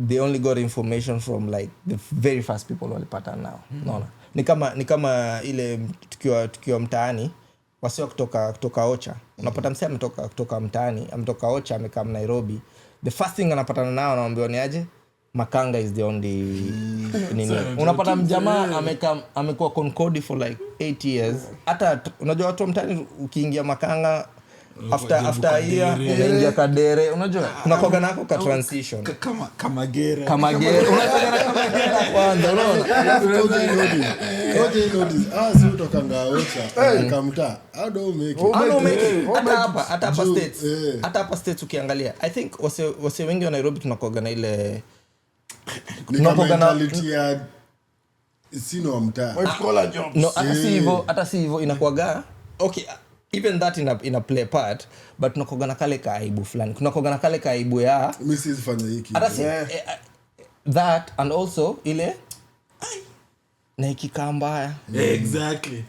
they only got information from like the very first people walipata now unaona ni kama ile tukiwa mtaani wasio kutoka Ocha unapata msee ametoka kutoka mtaani ametoka Ocha amekaa Nairobi the first thing anapatana nao anaambiwa ni aje Makanga is the only nini unapata mjamaa amekuwa Concord for like 8 years hata unajua watu mtaani ukiingia Makanga after year unaingia Kadere, unajua kunakoga nako ka transition kama gera unakoga na kama gera kwanza, unaona Okay, notice. Si utoka Ngaocha, kamta. How do you make it? hata hapa states. Hata hapa states ukiangalia, I think wase wengi wa Nairobi tunakoga na ile Tunakoga na mentality ya sino wa mtaa. White collar jobs. no, hata si hivyo inakuaga okay, even that in a play part, but tunakoga na kale kaibu fulani, kunakoga na kale kaibu ya Mimi sifanya hiki. hata si that, and also ile na ikikaa mbaya exactly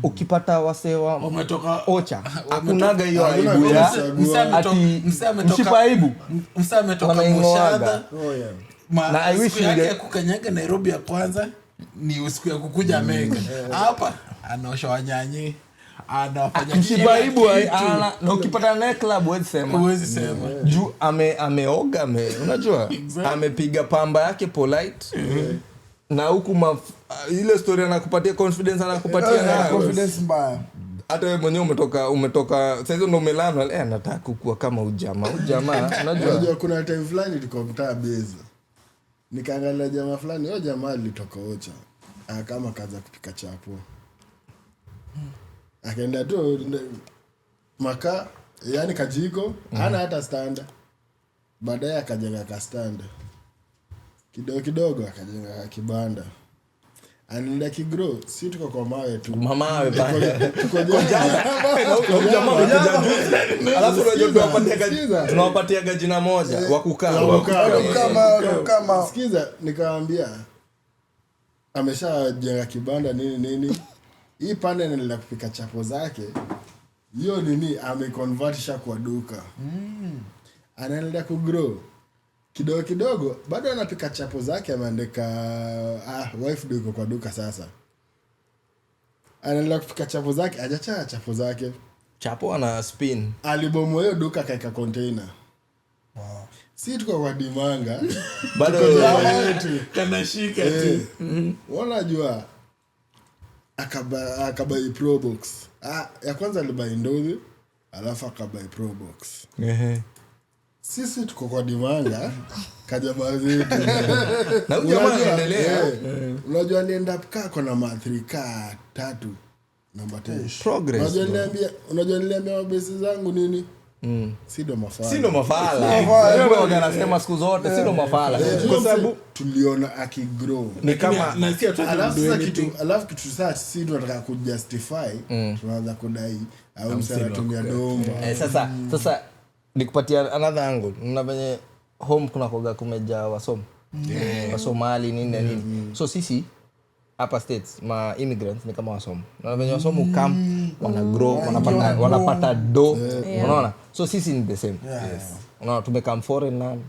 ukipata wasewa umetoka ocha hakunaga hiyo aibu ya msa ametoka Moshadha. Na I wish ya kukanyaga Nairobi ya kwanza ni usiku ya kukuja Mega hapa anaosha wanyanyi anafanya msibaibu na ukipata naye club huwezi sema juu ameoga unajua amepiga pamba yake polite na huku ile story anakupatia confidence anakupatia confidence mbaya. hata wewe mwenyewe umetoka sasa hizo ndo umelana nataka kukua kama ujamaa unajua kuna time fulani tuko mtaa base nikaangalia jamaa fulani huyo jamaa alitoka Ocha kama kaza kupika chapo akaenda tu maka yani kajiko hana hata stand baadaye akajenga ka stand kidogo akajenga kibanda anaenda kigrow si tuko kwa mawe tu mamawe bana tuko alafu unajua tunawapatia jina moja wa kukaa kama sikiza nikamwambia ameshajenga kibanda nini hii pande anaendelea kupika chapo zake hiyo nini ameconvertisha kwa duka anaendelea kugrow kidogo bado anapika chapo zake ameandika wife duko kwa duka sasa anaendelea kupika chapo zake hajacha chapo zake chapo ana spin alibomoa hiyo duka kaika container si tuko kwa dimanga bado kanashika tu unajua akabai pro box ya kwanza alibai ndozi alafu akabai pro box sisi tuko kwa dimanga kajaba zetu na jamaa anaendelea unajua alienda kako na matrika 3 namba 10 progress unajua niliambia mabesi zangu nini sido mafala wewe unasema siku zote sido mafala kwa sababu tuliona akigrow ni kama na si alafu kitu sasa sisi tunataka kujustify tunaanza kudai au msara tumia domba sasa nikupatia another angle na venye home kuna koga kumejaa wasomali nini so sisi hapa states ma immigrants ni kama wasomo na venye wasomo come wana grow wanapata do unaona so sisi ni the same unaona tumekam foreign land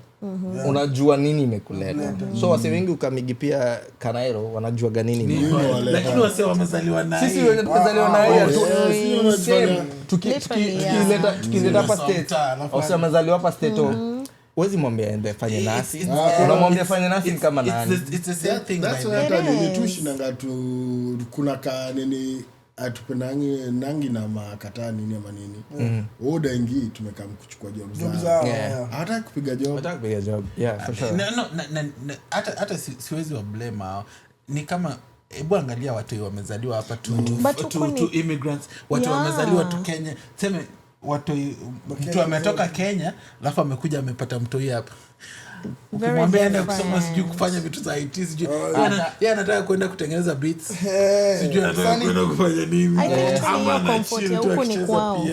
unajua nini imekuleta so wase wengi ukamigi pia Kanairo wanajua ganini lakini wase wamezaliwa na sisi wenye tumezaliwa na yeye tukileta hapa state wase wamezaliwa hapa state Wezi mwambia ende fanye nasi. Unamwambia fanye nasi kama nani. It's the same thing. That's why hata nini tushinanga kuna ka nini atupenangi nangi na makataa nini ama nini. Oda ingi tumeka kuchukua job zao. Hata kupiga job. Yeah, for sure. No, hata siwezi wa blame hao. Ni kama hebu angalia watu wamezaliwa hapa to immigrants. Watu wamezaliwa tu Kenya. Sema watu mtu ametoka Kenya alafu amekuja amepata mtoi hapa. Ukimwambia aende kusoma sijui kufanya vitu za IT sijui yeye anataka kwenda kutengeneza beats. Sijui anataka kwenda kufanya nini. Ama comfort ya huko ni kwao.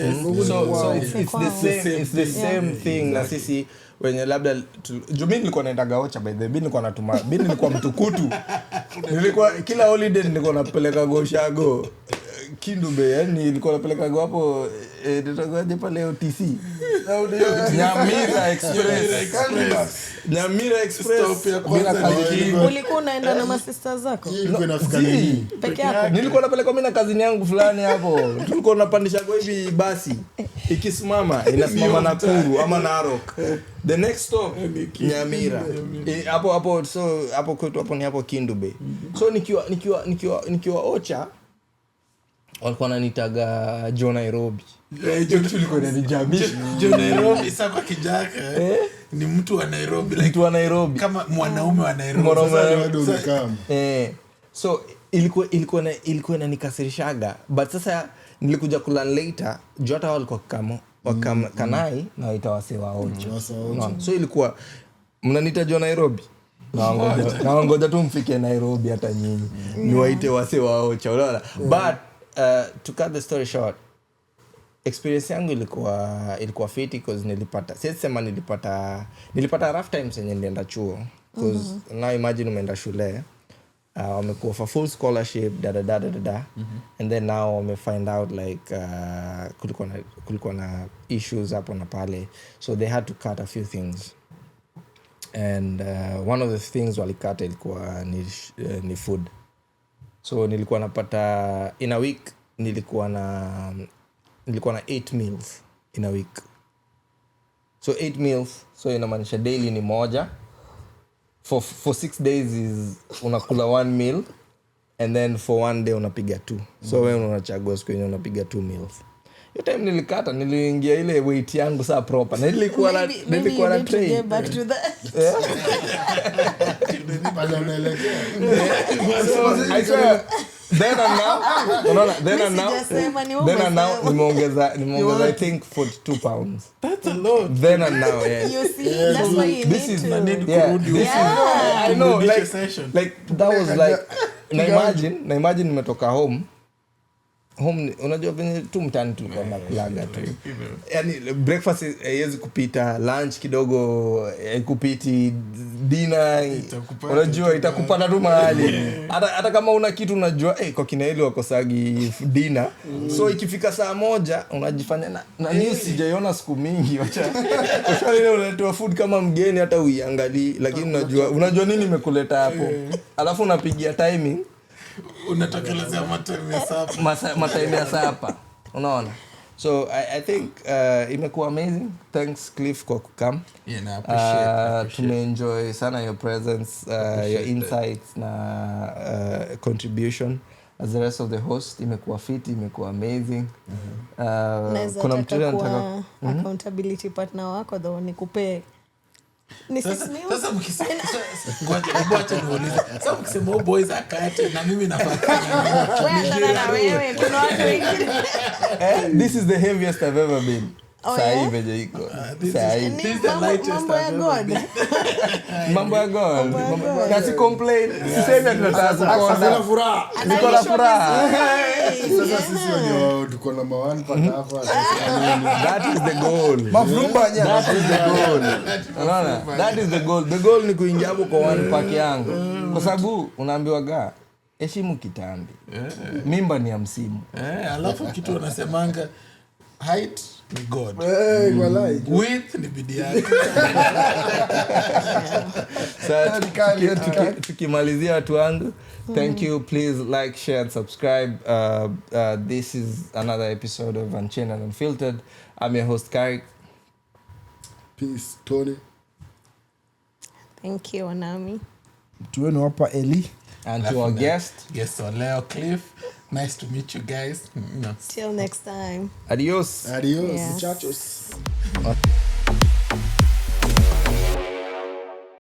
So it's the same thing na sisi wenye labda mimi nilikuwa naenda Gaocha by the way, mimi nilikuwa mtukutu. Nilikuwa kila holiday nilikuwa napeleka Goshago Kindube, yani nilikuwa napeleka hapo nitakuaje pale OTC Nyamira Express bila kazi. Ulikuwa unaenda na masista zako? Ilikuwa inafika nini? Peke yako? Nilikuwa napeleka mimi na kazini yangu fulani hapo. Tulikuwa tunapandisha kwa hivi basi. Ikisimama inasimama Nakuru ama Narok. The next stop Nyamira. Hapo so hapo kwetu hapo ni hapo Kindube. So nikiwa Ocha walikuwa wananitaga John Nairobi. tulikuwa inanijamisha Jo Nairobi sasa kwa kijaka ni mtu wa Nairobi like mtu wa Nairobi kama mwanaume wa Nairobi so ilikuwa inanikasirishaga but sasa nilikuja kulearn later juu hata walikuwa kanai na waita wase wa Ocho. So ilikuwa mnaniita Jo Nairobi nawangoja tu mfike Nairobi hata nyinyi niwaite wase wa Ocho, unaona. But to cut the story short, experience yangu ilikuwa fiti because nilipata rough times yenye nilienda chuo because now imagine umeenda shule wamekuwa for full scholarship and then now wame find out like kulikuwa na issues hapo na pale, so they had to cut a few things and one of the things walikata ilikuwa ni food. So nilikuwa napata in a week nilikuwa na 8 meals in a week. So 8 meals, so inamaanisha daily ni moja. For 6 days is unakula 1 meal and then for 1 day unapiga 2. So wewe unachagua siku yenye unapiga 2 meals. Hiyo time nilikata, niliingia ile weight yangu saa proper. Na nilikuwa na train. Get back to that. I swear, then and now nimeongeza I think 42 pounds. That's a lot. Then and now, yeah. You see, that's why you need to. I know, like that was like na imagine nimetoka home unajua venye tu mtani tulikuwa nakulaga tu. Yaani breakfast haiwezi kupita, lunch kidogo kupiti, dinner unajua itakupata tu mahali. Hata kama una kitu unajua kwa kina ile wakosagi dinner. So ikifika saa 1 unajifanya na news sijaiona siku mingi, acha. Kwa ile unatoa food kama mgeni hata uiangalie, lakini unajua nini imekuleta hapo. Alafu unapigia timing unatokelezea matime ya sapa, unaona. So I think imekuwa amazing. Thanks Cliff kwa kukam. Yeah, I appreciate. Tumeenjoy sana your presence, your insights na contribution as the rest of the host. Imekuwa fiti, imekuwa amazing. Kuna mtu anataka accountability partner wako though nikupe sasa mkisema boys akate na mimi nafaka na wewe kuna watu wengine. This is the heaviest I've ever been. Sahi veje iko. Sahi. This is the lightest I've ever been. Mambo ya God. Kasi complain. Sisemi tunataka kukonda. Niko na furaha. Sasa sisi wenyewe tuko na mawan paka hapa. That is the goal. Mafumba nya. That is the goal. Unaona? That is the goal. The goal ni kuingia hapo kwa one pack yangu. Kwa sababu unaambiwa heshimu kitambi. Mimba ni ya msimu. Alafu kitu wanasemanga height ni God. Width ni bidii yako. Sasa tukimalizia watu wangu, thank you. Please like, share and subscribe. This is another episode of Unchained and Unfiltered. I'm your host Karik. Peace Tony. Thank you Anami. Tuwenu hapa Eli. And to our guest. Yes, so Leo Cliff. Nice to meet you guys. Till next time. Adios. Adios. Yes. Muchachos.